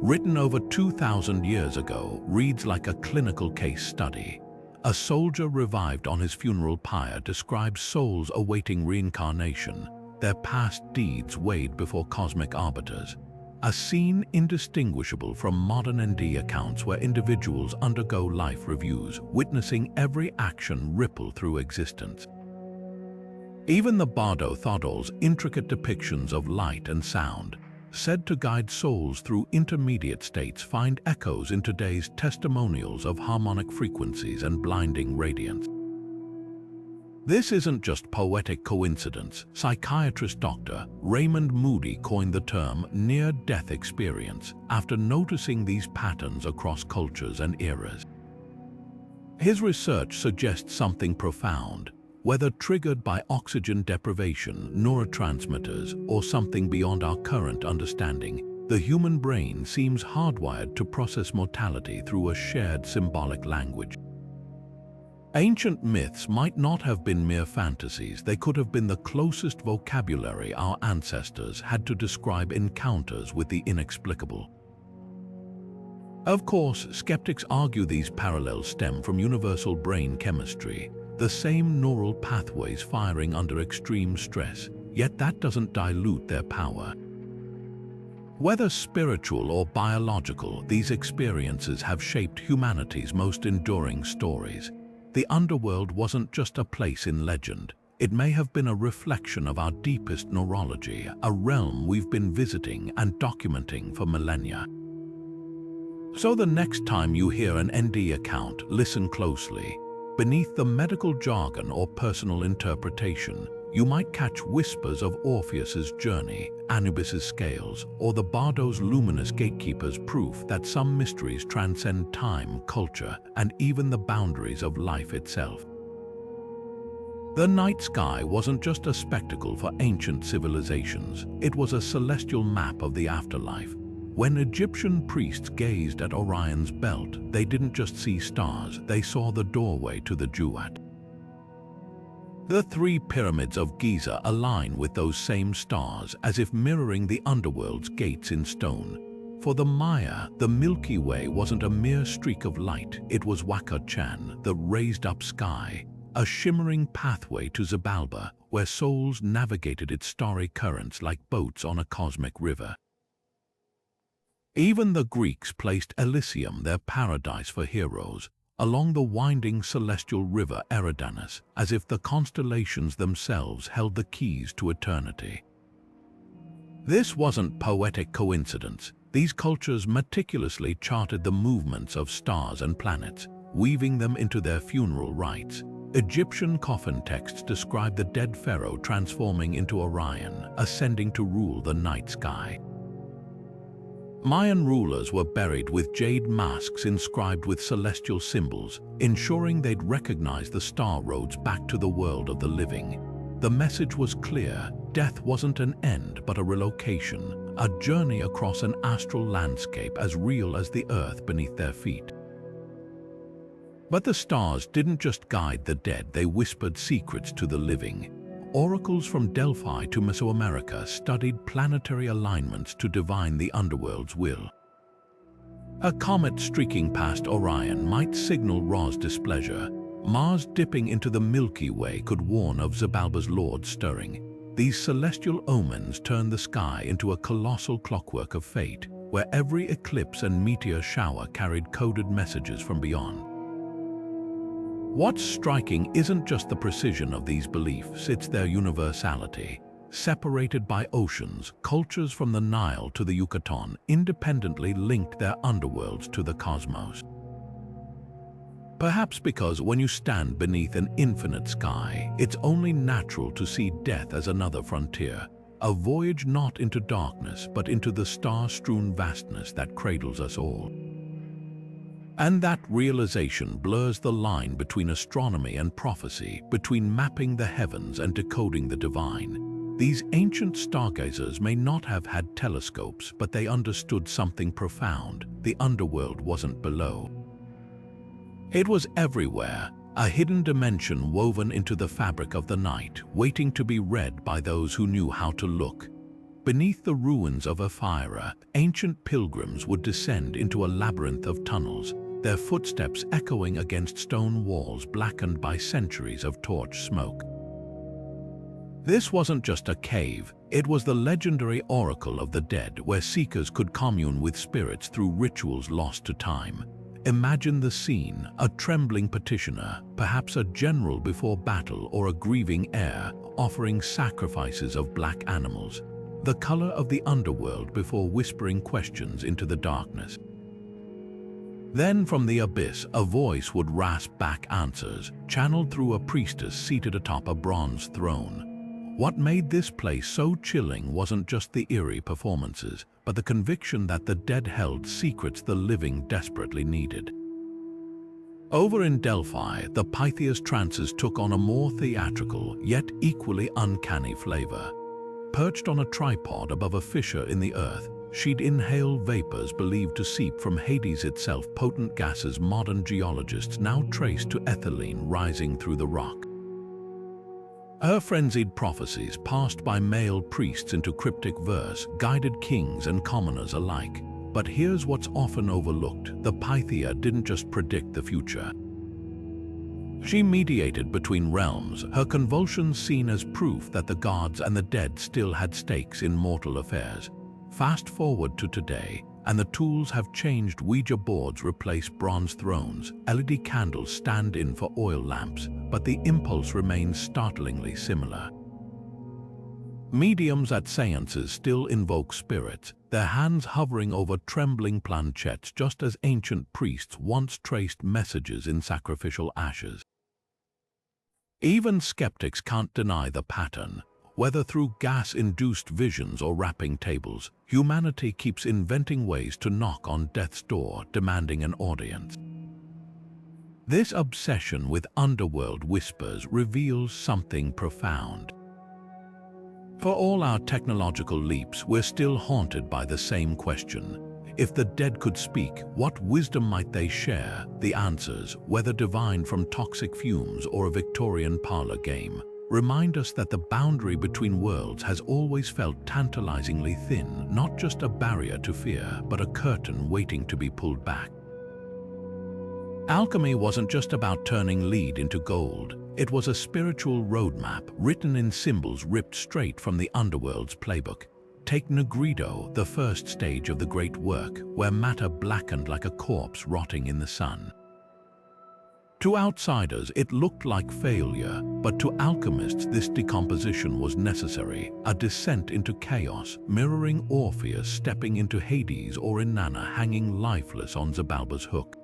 written over 2,000 years ago, reads like a clinical case study. A soldier revived on his funeral pyre describes souls awaiting reincarnation, their past deeds weighed before cosmic arbiters. A scene indistinguishable from modern ND accounts where individuals undergo life reviews, witnessing every action ripple through existence. Even the Bardo Thodol's intricate depictions of light and sound, said to guide souls through intermediate states, find echoes in today's testimonials of harmonic frequencies and blinding radiance. This isn't just poetic coincidence. Psychiatrist Dr. Raymond Moody coined the term near-death experience after noticing these patterns across cultures and eras. His research suggests something profound. Whether triggered by oxygen deprivation, neurotransmitters, or something beyond our current understanding, the human brain seems hardwired to process mortality through a shared symbolic language. Ancient myths might not have been mere fantasies. They could have been the closest vocabulary our ancestors had to describe encounters with the inexplicable. Of course, skeptics argue these parallels stem from universal brain chemistry, the same neural pathways firing under extreme stress, yet that doesn't dilute their power. Whether spiritual or biological, these experiences have shaped humanity's most enduring stories. The underworld wasn't just a place in legend. It may have been a reflection of our deepest neurology, a realm we've been visiting and documenting for millennia. So the next time you hear an ND account, listen closely. Beneath the medical jargon or personal interpretation, you might catch whispers of Orpheus's journey, Anubis's scales, or the Bardo's luminous gatekeeper's proof that some mysteries transcend time, culture, and even the boundaries of life itself. The night sky wasn't just a spectacle for ancient civilizations, it was a celestial map of the afterlife. When Egyptian priests gazed at Orion's belt, they didn't just see stars, they saw the doorway to the Duat. The three pyramids of Giza align with those same stars, as if mirroring the underworld's gates in stone. For the Maya, the Milky Way wasn't a mere streak of light, it was Waka-Chan, the raised-up sky, a shimmering pathway to Zabalba, where souls navigated its starry currents like boats on a cosmic river. Even the Greeks placed Elysium, their paradise for heroes, along the winding celestial river Eridanus, as if the constellations themselves held the keys to eternity. This wasn't poetic coincidence. These cultures meticulously charted the movements of stars and planets, weaving them into their funeral rites. Egyptian coffin texts describe the dead pharaoh transforming into Orion, ascending to rule the night sky. Mayan rulers were buried with jade masks inscribed with celestial symbols, ensuring they'd recognize the star roads back to the world of the living. The message was clear: death wasn't an end but a relocation, a journey across an astral landscape as real as the earth beneath their feet. But the stars didn't just guide the dead, they whispered secrets to the living. Oracles from Delphi to Mesoamerica studied planetary alignments to divine the underworld's will. A comet streaking past Orion might signal Ra's displeasure. Mars dipping into the Milky Way could warn of Zabalba's lord stirring. These celestial omens turned the sky into a colossal clockwork of fate, where every eclipse and meteor shower carried coded messages from beyond. What's striking isn't just the precision of these beliefs, it's their universality. Separated by oceans, cultures from the Nile to the Yucatan independently linked their underworlds to the cosmos. Perhaps because when you stand beneath an infinite sky, it's only natural to see death as another frontier, a voyage not into darkness but into the star-strewn vastness that cradles us all. And that realization blurs the line between astronomy and prophecy, between mapping the heavens and decoding the divine. These ancient stargazers may not have had telescopes, but they understood something profound. The underworld wasn't below. It was everywhere, a hidden dimension woven into the fabric of the night, waiting to be read by those who knew how to look. Beneath the ruins of Ephyra, ancient pilgrims would descend into a labyrinth of tunnels, their footsteps echoing against stone walls blackened by centuries of torch smoke. This wasn't just a cave, it was the legendary oracle of the dead, where seekers could commune with spirits through rituals lost to time. Imagine the scene: a trembling petitioner, perhaps a general before battle or a grieving heir, offering sacrifices of black animals, the color of the underworld before whispering questions into the darkness. Then from the abyss, a voice would rasp back answers, channeled through a priestess seated atop a bronze throne. What made this place so chilling wasn't just the eerie performances, but the conviction that the dead held secrets the living desperately needed. Over in Delphi, the Pythias trances took on a more theatrical, yet equally uncanny flavor. Perched on a tripod above a fissure in the earth, she'd inhale vapors believed to seep from Hades itself, potent gases modern geologists now trace to ethylene rising through the rock. Her frenzied prophecies, passed by male priests into cryptic verse, guided kings and commoners alike. But here's what's often overlooked: the Pythia didn't just predict the future. She mediated between realms, her convulsions seen as proof that the gods and the dead still had stakes in mortal affairs. Fast forward to today, and the tools have changed. Ouija boards replace bronze thrones, LED candles stand in for oil lamps, but the impulse remains startlingly similar. Mediums at seances still invoke spirits, their hands hovering over trembling planchettes, just as ancient priests once traced messages in sacrificial ashes. Even skeptics can't deny the pattern. Whether through gas-induced visions or rapping tables, humanity keeps inventing ways to knock on death's door, demanding an audience. This obsession with underworld whispers reveals something profound. For all our technological leaps, we're still haunted by the same question. If the dead could speak, what wisdom might they share? The answers, whether divined from toxic fumes or a Victorian parlor game, remind us that the boundary between worlds has always felt tantalizingly thin, not just a barrier to fear, but a curtain waiting to be pulled back. Alchemy wasn't just about turning lead into gold. It was a spiritual roadmap written in symbols ripped straight from the underworld's playbook. Take Negrido, the first stage of the great work, where matter blackened like a corpse rotting in the sun. To outsiders, it looked like failure, but to alchemists, this decomposition was necessary, a descent into chaos, mirroring Orpheus stepping into Hades or Inanna hanging lifeless on Zabalba's hook.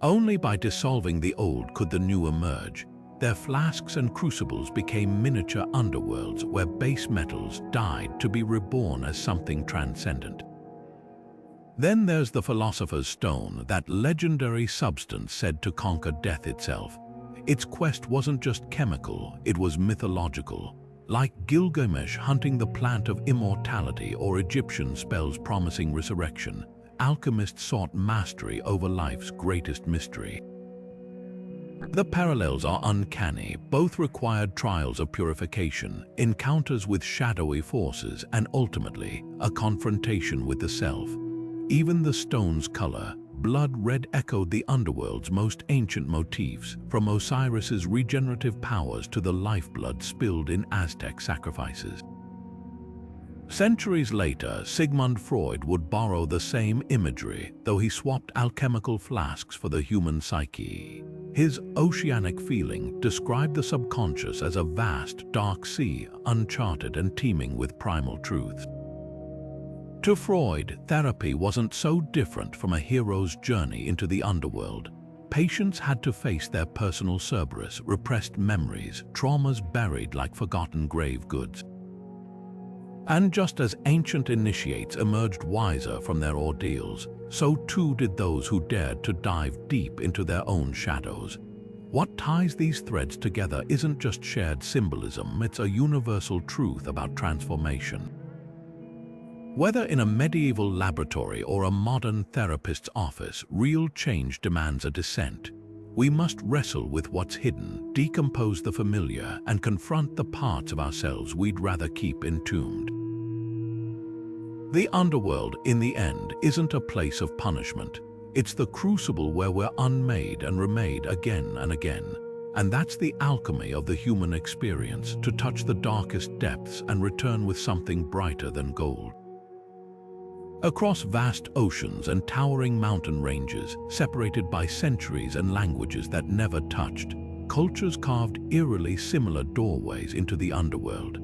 Only by dissolving the old could the new emerge. Their flasks and crucibles became miniature underworlds where base metals died to be reborn as something transcendent. Then there's the Philosopher's Stone, that legendary substance said to conquer death itself. Its quest wasn't just chemical, it was mythological. Like Gilgamesh hunting the plant of immortality or Egyptian spells promising resurrection, alchemists sought mastery over life's greatest mystery. The parallels are uncanny. Both required trials of purification, encounters with shadowy forces, and ultimately, a confrontation with the self. Even the stone's color, blood red, echoed the underworld's most ancient motifs, from Osiris's regenerative powers to the lifeblood spilled in Aztec sacrifices. Centuries later, Sigmund Freud would borrow the same imagery, though he swapped alchemical flasks for the human psyche. His oceanic feeling described the subconscious as a vast, dark sea, uncharted and teeming with primal truths. To Freud, therapy wasn't so different from a hero's journey into the underworld. Patients had to face their personal Cerberus, repressed memories, traumas buried like forgotten grave goods. And just as ancient initiates emerged wiser from their ordeals, so too did those who dared to dive deep into their own shadows. What ties these threads together isn't just shared symbolism, it's a universal truth about transformation. Whether in a medieval laboratory or a modern therapist's office, real change demands a descent. We must wrestle with what's hidden, decompose the familiar, and confront the parts of ourselves we'd rather keep entombed. The underworld, in the end, isn't a place of punishment. It's the crucible where we're unmade and remade again and again. And that's the alchemy of the human experience, to touch the darkest depths and return with something brighter than gold. Across vast oceans and towering mountain ranges, separated by centuries and languages that never touched, cultures carved eerily similar doorways into the underworld.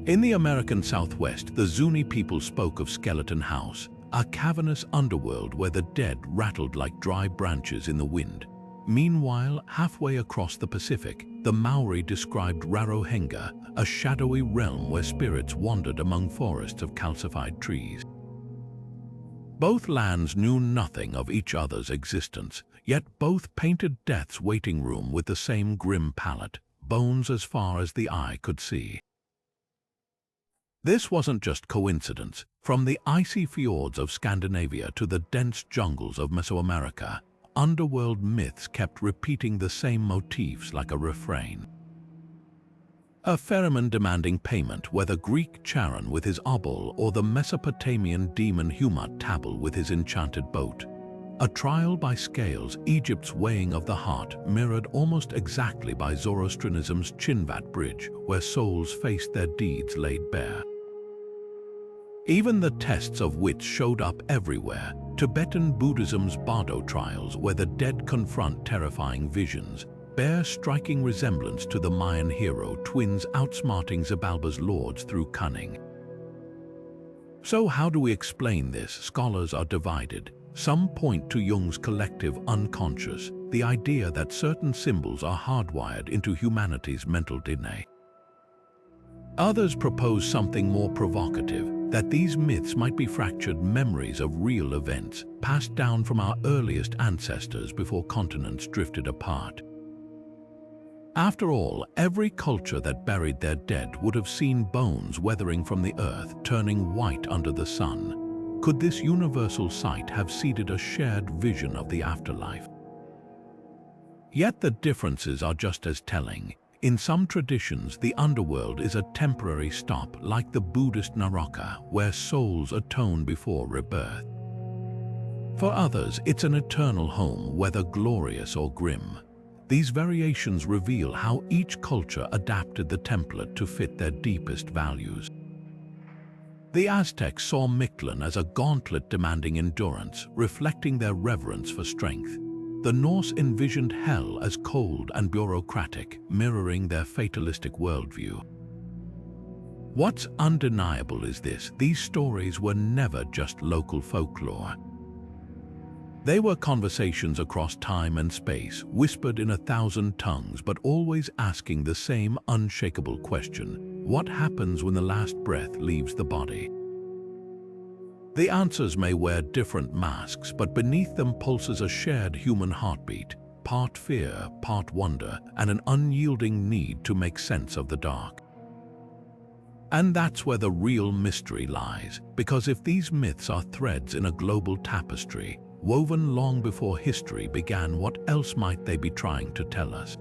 In the American Southwest, the Zuni people spoke of Skeleton House, a cavernous underworld where the dead rattled like dry branches in the wind. Meanwhile, halfway across the Pacific, the Maori described Rarohenga, a shadowy realm where spirits wandered among forests of calcified trees. Both lands knew nothing of each other's existence, yet both painted death's waiting room with the same grim palette, bones as far as the eye could see. This wasn't just coincidence. From the icy fjords of Scandinavia to the dense jungles of Mesoamerica, underworld myths kept repeating the same motifs like a refrain. A ferryman demanding payment, whether Greek Charon with his obol or the Mesopotamian demon Humat Tabel with his enchanted boat. A trial by scales, Egypt's weighing of the heart, mirrored almost exactly by Zoroastrianism's Chinvat Bridge, where souls faced their deeds laid bare. Even the tests of wits showed up everywhere. Tibetan Buddhism's Bardo trials, where the dead confront terrifying visions, bear striking resemblance to the Mayan hero twins outsmarting Zabalba's lords through cunning. So how do we explain this? Scholars are divided. Some point to Jung's collective unconscious, the idea that certain symbols are hardwired into humanity's mental DNA. Others propose something more provocative, that these myths might be fractured memories of real events passed down from our earliest ancestors before continents drifted apart. After all, every culture that buried their dead would have seen bones weathering from the earth, turning white under the sun. Could this universal sight have seeded a shared vision of the afterlife? Yet the differences are just as telling. In some traditions, the underworld is a temporary stop, like the Buddhist Naroka, where souls atone before rebirth. For others, it's an eternal home, whether glorious or grim. These variations reveal how each culture adapted the template to fit their deepest values. The Aztecs saw Mictlan as a gauntlet demanding endurance, reflecting their reverence for strength. The Norse envisioned hell as cold and bureaucratic, mirroring their fatalistic worldview. What's undeniable is this: these stories were never just local folklore. They were conversations across time and space, whispered in 1,000 tongues, but always asking the same unshakable question: what happens when the last breath leaves the body? The answers may wear different masks, but beneath them pulses a shared human heartbeat, part fear, part wonder, and an unyielding need to make sense of the dark. And that's where the real mystery lies, because if these myths are threads in a global tapestry, woven long before history began, what else might they be trying to tell us?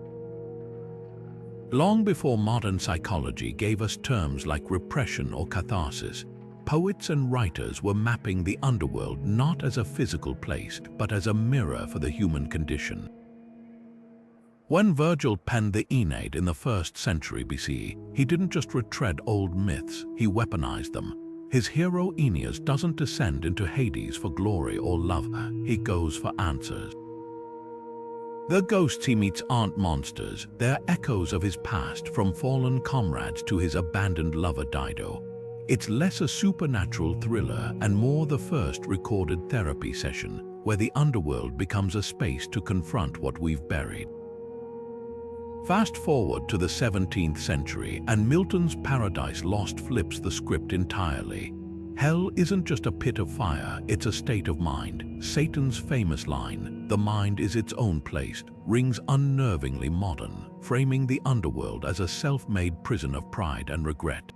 Long before modern psychology gave us terms like repression or catharsis, poets and writers were mapping the underworld not as a physical place, but as a mirror for the human condition. When Virgil penned the Aeneid in the 1st century BCE, he didn't just retread old myths, he weaponized them. His hero Aeneas doesn't descend into Hades for glory or love, he goes for answers. The ghosts he meets aren't monsters, they're echoes of his past, from fallen comrades to his abandoned lover Dido. It's less a supernatural thriller and more the first recorded therapy session, where the underworld becomes a space to confront what we've buried. Fast forward to the 17th century, and Milton's Paradise Lost flips the script entirely. Hell isn't just a pit of fire, it's a state of mind. Satan's famous line, "The mind is its own place," rings unnervingly modern, framing the underworld as a self-made prison of pride and regret.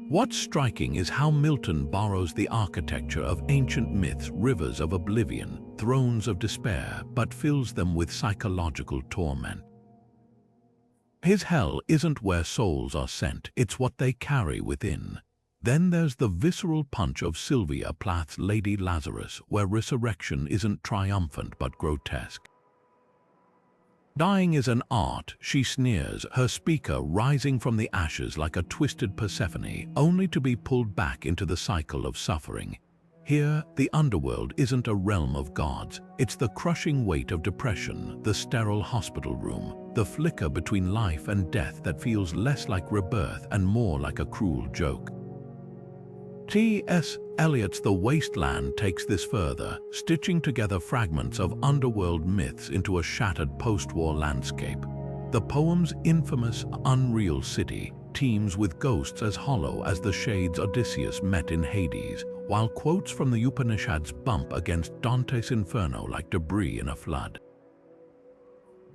What's striking is how Milton borrows the architecture of ancient myths, rivers of oblivion, thrones of despair, but fills them with psychological torment. His hell isn't where souls are sent, it's what they carry within. Then there's the visceral punch of Sylvia Plath's Lady Lazarus, where resurrection isn't triumphant but grotesque. Dying is an art, she sneers, her speaker rising from the ashes like a twisted Persephone, only to be pulled back into the cycle of suffering. Here, the underworld isn't a realm of gods, it's the crushing weight of depression, the sterile hospital room, the flicker between life and death that feels less like rebirth and more like a cruel joke. T.S. Eliot's The Wasteland takes this further, stitching together fragments of underworld myths into a shattered post-war landscape. The poem's infamous unreal city teems with ghosts as hollow as the shades Odysseus met in Hades, while quotes from the Upanishads bump against Dante's Inferno like debris in a flood.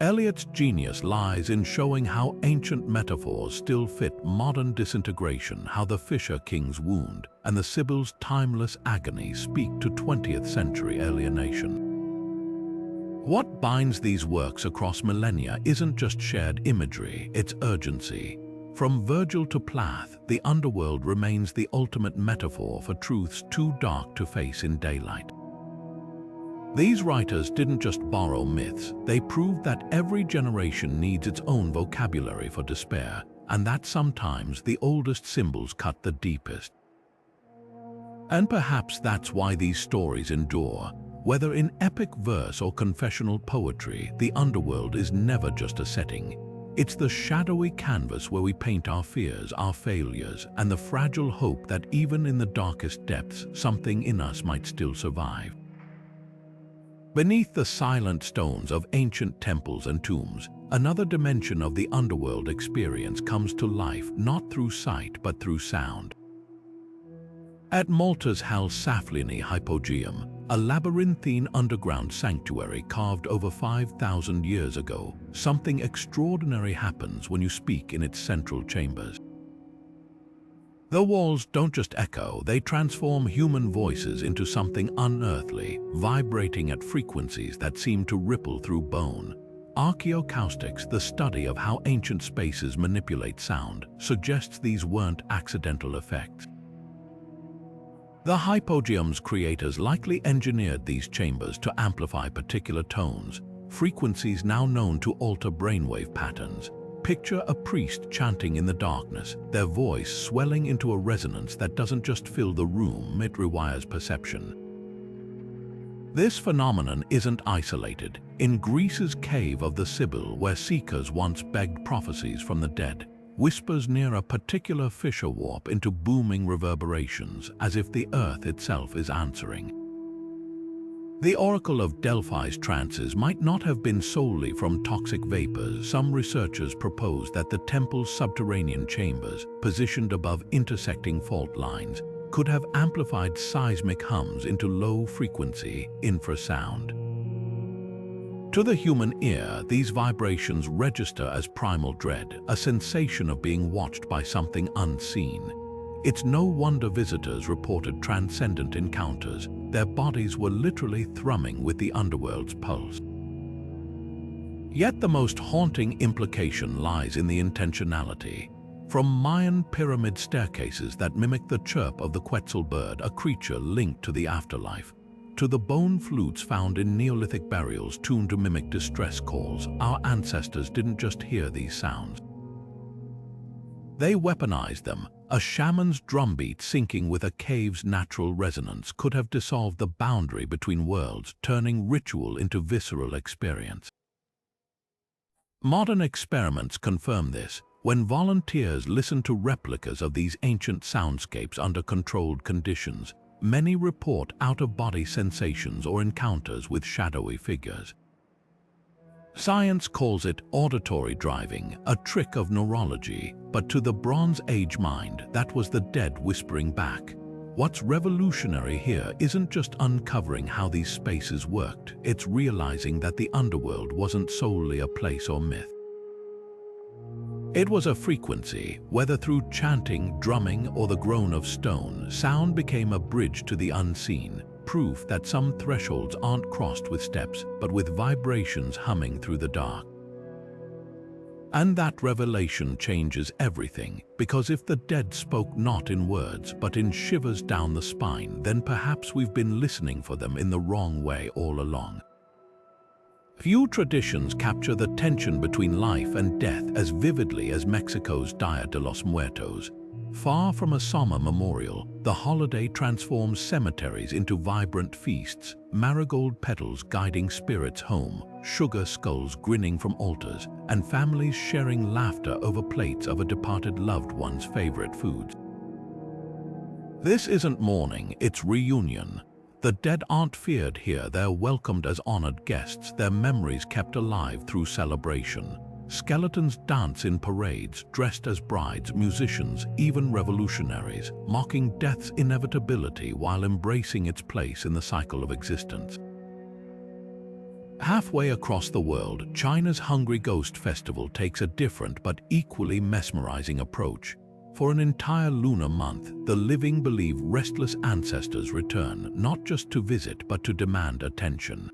Eliot's genius lies in showing how ancient metaphors still fit modern disintegration, how the Fisher King's wound and the Sibyl's timeless agony speak to 20th century alienation. What binds these works across millennia isn't just shared imagery, it's urgency. From Virgil to Plath, the underworld remains the ultimate metaphor for truths too dark to face in daylight. These writers didn't just borrow myths, they proved that every generation needs its own vocabulary for despair, and that sometimes the oldest symbols cut the deepest. And perhaps that's why these stories endure. Whether in epic verse or confessional poetry, the underworld is never just a setting. It's the shadowy canvas where we paint our fears, our failures, and the fragile hope that even in the darkest depths, something in us might still survive. Beneath the silent stones of ancient temples and tombs, another dimension of the underworld experience comes to life not through sight but through sound. At Malta's Hal Saflieni Hypogeum, a labyrinthine underground sanctuary carved over 5,000 years ago, something extraordinary happens when you speak in its central chambers. The walls don't just echo, they transform human voices into something unearthly, vibrating at frequencies that seem to ripple through bone. Archaeoacoustics, the study of how ancient spaces manipulate sound, suggests these weren't accidental effects. The Hypogeum's creators likely engineered these chambers to amplify particular tones, frequencies now known to alter brainwave patterns. Picture a priest chanting in the darkness, their voice swelling into a resonance that doesn't just fill the room, it rewires perception. This phenomenon isn't isolated. In Greece's cave of the Sibyl, where seekers once begged prophecies from the dead, whispers near a particular fissure warp into booming reverberations, as if the earth itself is answering. The Oracle of Delphi's trances might not have been solely from toxic vapors. Some researchers propose that the temple's subterranean chambers, positioned above intersecting fault lines, could have amplified seismic hums into low-frequency infrasound. To the human ear, these vibrations register as primal dread, a sensation of being watched by something unseen. It's no wonder visitors reported transcendent encounters. Their bodies were literally thrumming with the underworld's pulse. Yet the most haunting implication lies in the intentionality. From Mayan pyramid staircases that mimic the chirp of the Quetzal bird, a creature linked to the afterlife, to the bone flutes found in Neolithic burials tuned to mimic distress calls, our ancestors didn't just hear these sounds. They weaponized them. A shaman's drumbeat syncing with a cave's natural resonance could have dissolved the boundary between worlds, turning ritual into visceral experience. Modern experiments confirm this. When volunteers listen to replicas of these ancient soundscapes under controlled conditions, many report out-of-body sensations or encounters with shadowy figures. Science calls it auditory driving, a trick of neurology, but to the Bronze Age mind, that was the dead whispering back. What's revolutionary here isn't just uncovering how these spaces worked, it's realizing that the underworld wasn't solely a place or myth. It was a frequency. Whether through chanting, drumming, or the groan of stone, sound became a bridge to the unseen, proof that some thresholds aren't crossed with steps, but with vibrations humming through the dark. And that revelation changes everything, because if the dead spoke not in words, but in shivers down the spine, then perhaps we've been listening for them in the wrong way all along. Few traditions capture the tension between life and death as vividly as Mexico's Dia de los Muertos. Far from a somber memorial, the holiday transforms cemeteries into vibrant feasts, marigold petals guiding spirits home, sugar skulls grinning from altars, and families sharing laughter over plates of a departed loved one's favorite foods. This isn't mourning, it's reunion. The dead aren't feared here, they're welcomed as honored guests, their memories kept alive through celebration. Skeletons dance in parades, dressed as brides, musicians, even revolutionaries, mocking death's inevitability while embracing its place in the cycle of existence. Halfway across the world, China's Hungry Ghost Festival takes a different but equally mesmerizing approach. For an entire lunar month, the living believe restless ancestors return, not just to visit but to demand attention.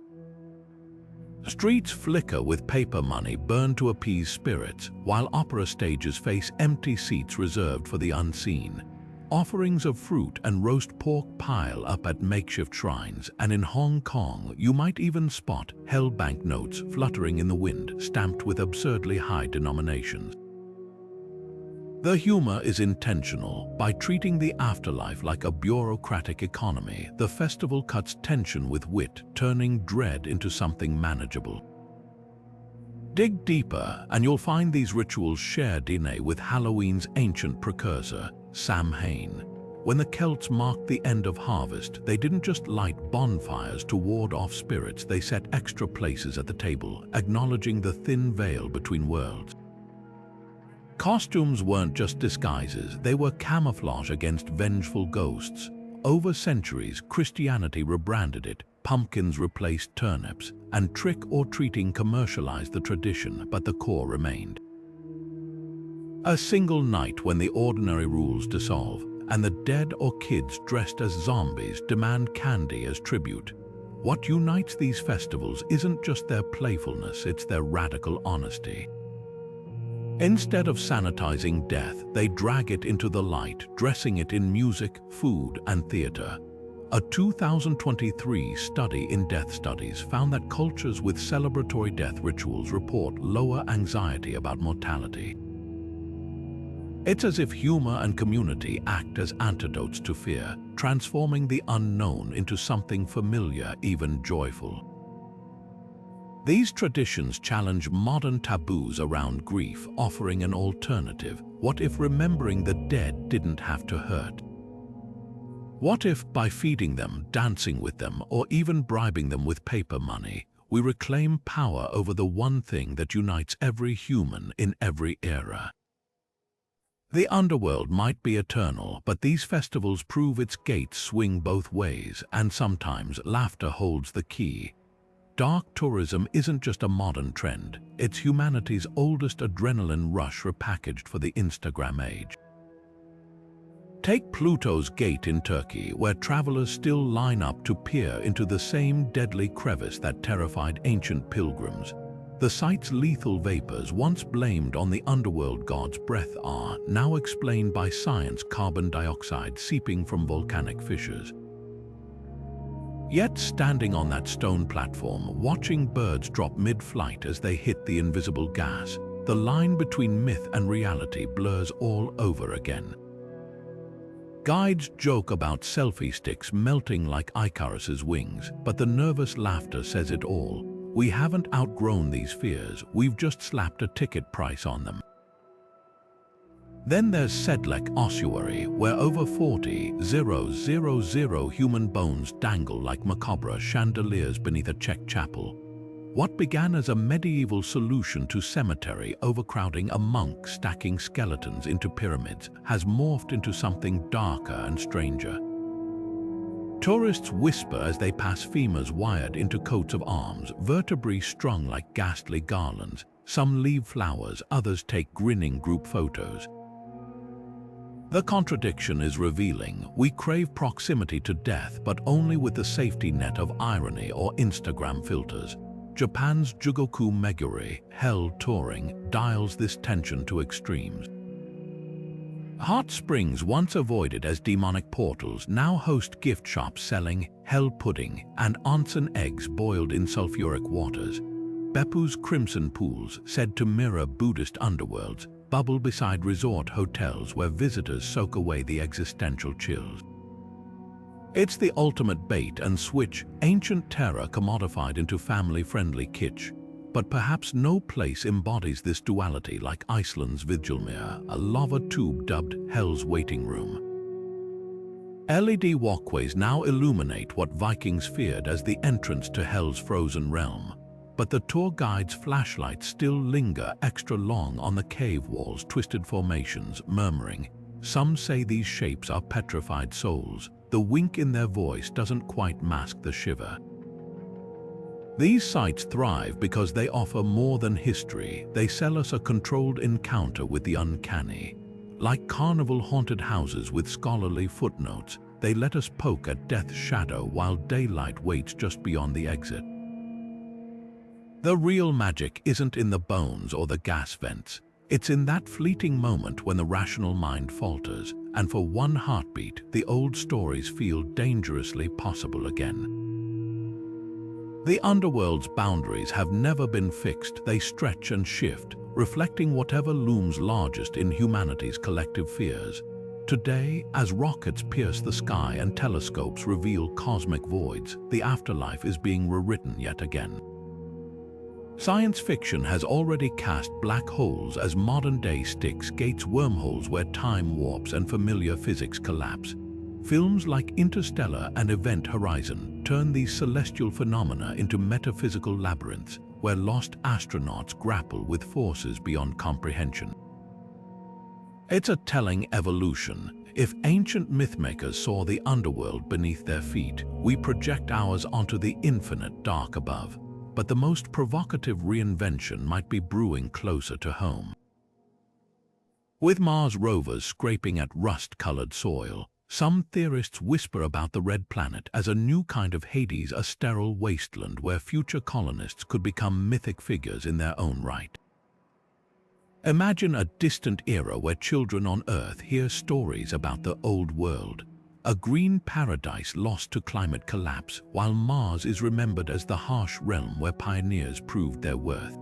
Streets flicker with paper money burned to appease spirits, while opera stages face empty seats reserved for the unseen. Offerings of fruit and roast pork pile up at makeshift shrines, and in Hong Kong you might even spot hell banknotes fluttering in the wind, stamped with absurdly high denominations. The humor is intentional. By treating the afterlife like a bureaucratic economy, the festival cuts tension with wit, turning dread into something manageable. Dig deeper, and you'll find these rituals share DNA with Halloween's ancient precursor, Samhain. When the Celts marked the end of harvest, they didn't just light bonfires to ward off spirits, they set extra places at the table, acknowledging the thin veil between worlds. Costumes weren't just disguises, they were camouflage against vengeful ghosts. Over centuries, Christianity rebranded it, pumpkins replaced turnips, and trick-or-treating commercialized the tradition, but the core remained. A single night when the ordinary rules dissolve, and the dead or kids dressed as zombies demand candy as tribute. What unites these festivals isn't just their playfulness, it's their radical honesty. Instead of sanitizing death, they drag it into the light, dressing it in music, food, and theater. A 2023 study in death studies found that cultures with celebratory death rituals report lower anxiety about mortality. It's as if humor and community act as antidotes to fear, transforming the unknown into something familiar, even joyful. These traditions challenge modern taboos around grief, offering an alternative. What if remembering the dead didn't have to hurt? What if, by feeding them, dancing with them, or even bribing them with paper money, we reclaim power over the one thing that unites every human in every era? The underworld might be eternal, but these festivals prove its gates swing both ways, and sometimes laughter holds the key. Dark tourism isn't just a modern trend, it's humanity's oldest adrenaline rush repackaged for the Instagram age. Take Pluto's Gate in Turkey, where travelers still line up to peer into the same deadly crevice that terrified ancient pilgrims. The site's lethal vapors, once blamed on the underworld god's breath, are now explained by science: carbon dioxide seeping from volcanic fissures. Yet, standing on that stone platform, watching birds drop mid-flight as they hit the invisible gas, the line between myth and reality blurs all over again. Guides joke about selfie sticks melting like Icarus's wings, but the nervous laughter says it all. We haven't outgrown these fears, we've just slapped a ticket price on them. Then there's Sedlec Ossuary, where over 40,000 human bones dangle like macabre chandeliers beneath a Czech chapel. What began as a medieval solution to cemetery overcrowding, a monk stacking skeletons into pyramids, has morphed into something darker and stranger. Tourists whisper as they pass femurs wired into coats of arms, vertebrae strung like ghastly garlands. Some leave flowers, others take grinning group photos. The contradiction is revealing. We crave proximity to death, but only with the safety net of irony or Instagram filters. Japan's Jugoku Meguri, hell touring, dials this tension to extremes. Hot springs, once avoided as demonic portals, now host gift shops selling hell pudding and onsen eggs boiled in sulfuric waters. Beppu's crimson pools, said to mirror Buddhist underworlds, bubble beside resort hotels where visitors soak away the existential chills. It's the ultimate bait and switch, ancient terror commodified into family-friendly kitsch. But perhaps no place embodies this duality like Iceland's Vigilmir, a lava tube dubbed Hell's Waiting Room. LED walkways now illuminate what Vikings feared as the entrance to Hell's frozen realm. but the tour guide's flashlights still linger extra long on the cave walls, twisted formations, murmuring. Some say these shapes are petrified souls. The wink in their voice doesn't quite mask the shiver. These sites thrive because they offer more than history. They sell us a controlled encounter with the uncanny. Like carnival haunted houses with scholarly footnotes, they let us poke at death's shadow while daylight waits just beyond the exit. The real magic isn't in the bones or the gas vents. It's in that fleeting moment when the rational mind falters, and for one heartbeat, the old stories feel dangerously possible again. The underworld's boundaries have never been fixed. They stretch and shift, reflecting whatever looms largest in humanity's collective fears. Today, as rockets pierce the sky and telescopes reveal cosmic voids, the afterlife is being rewritten yet again. Science fiction has already cast black holes as modern-day Styx gates wormholes where time warps and familiar physics collapse. Films like Interstellar and Event Horizon turn these celestial phenomena into metaphysical labyrinths where lost astronauts grapple with forces beyond comprehension. It's a telling evolution. If ancient mythmakers saw the underworld beneath their feet, we project ours onto the infinite dark above. But the most provocative reinvention might be brewing closer to home. With Mars rovers scraping at rust-colored soil, some theorists whisper about the red planet as a new kind of Hades, a sterile wasteland where future colonists could become mythic figures in their own right. Imagine a distant era where children on Earth hear stories about the old world, a green paradise lost to climate collapse, while Mars is remembered as the harsh realm where pioneers proved their worth.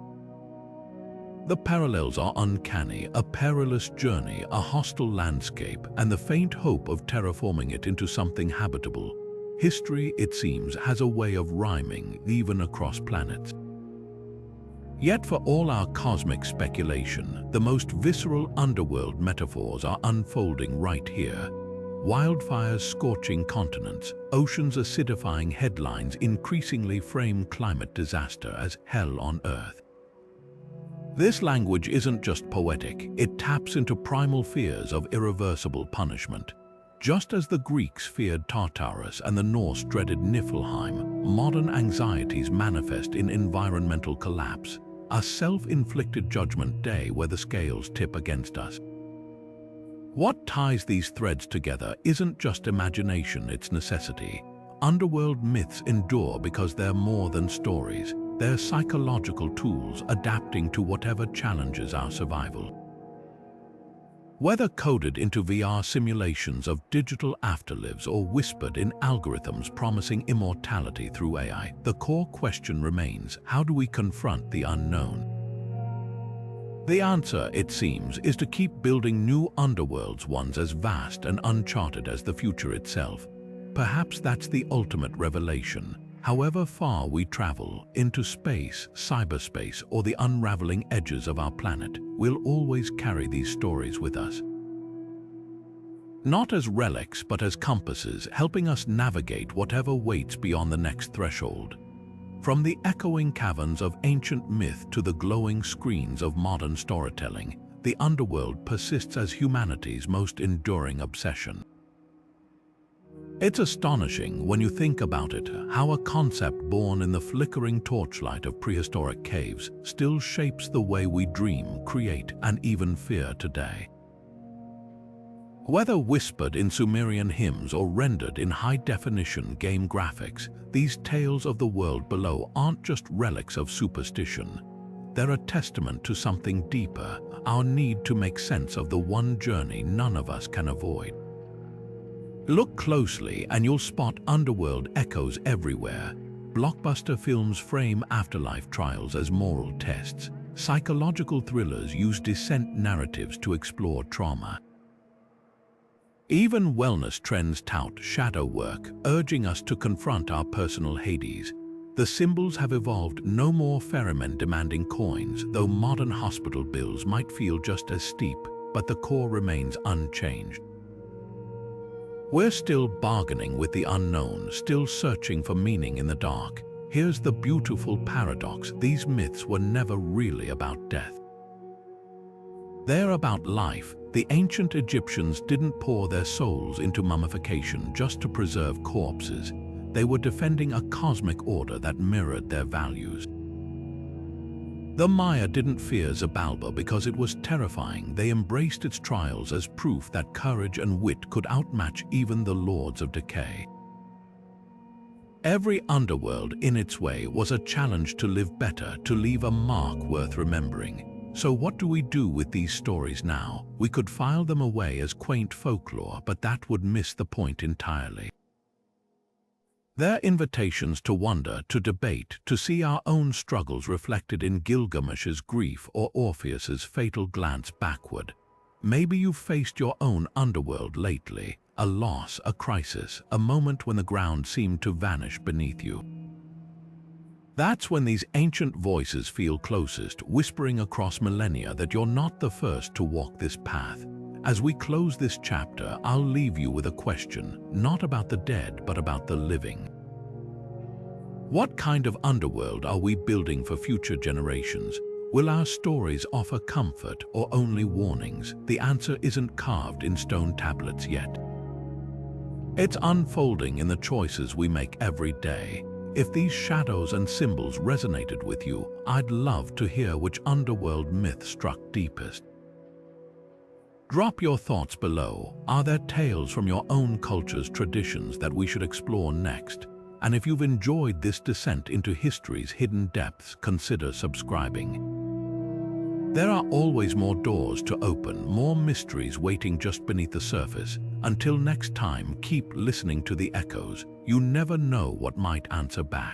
The parallels are uncanny: a perilous journey, a hostile landscape, and the faint hope of terraforming it into something habitable. History, it seems, has a way of rhyming, even across planets. Yet for all our cosmic speculation, the most visceral underworld metaphors are unfolding right here. Wildfires scorching continents, oceans acidifying headlines increasingly frame climate disaster as hell on Earth. This language isn't just poetic, it taps into primal fears of irreversible punishment. Just as the Greeks feared Tartarus and the Norse dreaded Niflheim, modern anxieties manifest in environmental collapse, a self-inflicted judgment day where the scales tip against us. What ties these threads together isn't just imagination, it's necessity. Underworld myths endure because they're more than stories. They're psychological tools adapting to whatever challenges our survival. Whether coded into VR simulations of digital afterlives or whispered in algorithms promising immortality through AI, the core question remains: how do we confront the unknown? The answer, it seems, is to keep building new underworlds, ones as vast and uncharted as the future itself. Perhaps that's the ultimate revelation. However far we travel, into space, cyberspace, or the unraveling edges of our planet, we'll always carry these stories with us. Not as relics, but as compasses, helping us navigate whatever waits beyond the next threshold. From the echoing caverns of ancient myth to the glowing screens of modern storytelling, the underworld persists as humanity's most enduring obsession. It's astonishing when you think about it, how a concept born in the flickering torchlight of prehistoric caves still shapes the way we dream, create, and even fear today. Whether whispered in Sumerian hymns or rendered in high-definition game graphics, these tales of the world below aren't just relics of superstition. They're a testament to something deeper, our need to make sense of the one journey none of us can avoid. Look closely and you'll spot underworld echoes everywhere. Blockbuster films frame afterlife trials as moral tests. Psychological thrillers use descent narratives to explore trauma. Even wellness trends tout shadow work, urging us to confront our personal Hades. The symbols have evolved: no more ferrymen demanding coins, though modern hospital bills might feel just as steep, but the core remains unchanged. We're still bargaining with the unknown, still searching for meaning in the dark. Here's the beautiful paradox: these myths were never really about death. They're about life. The ancient Egyptians didn't pour their souls into mummification just to preserve corpses. They were defending a cosmic order that mirrored their values. The Maya didn't fear Zabalba because it was terrifying. They embraced its trials as proof that courage and wit could outmatch even the lords of decay. Every underworld, in its way, was a challenge to live better, to leave a mark worth remembering. So what do we do with these stories now? We could file them away as quaint folklore, but that would miss the point entirely. They're invitations to wonder, to debate, to see our own struggles reflected in Gilgamesh's grief or Orpheus's fatal glance backward. Maybe you've faced your own underworld lately, a loss, a crisis, a moment when the ground seemed to vanish beneath you. That's when these ancient voices feel closest, whispering across millennia that you're not the first to walk this path. As we close this chapter, I'll leave you with a question, not about the dead, but about the living. What kind of underworld are we building for future generations? Will our stories offer comfort or only warnings? The answer isn't carved in stone tablets yet. It's unfolding in the choices we make every day. If these shadows and symbols resonated with you, I'd love to hear which underworld myth struck deepest. Drop your thoughts below. Are there tales from your own culture's traditions that we should explore next? And if you've enjoyed this descent into history's hidden depths, consider subscribing. There are always more doors to open, more mysteries waiting just beneath the surface. Until next time, keep listening to the echoes. You never know what might answer back.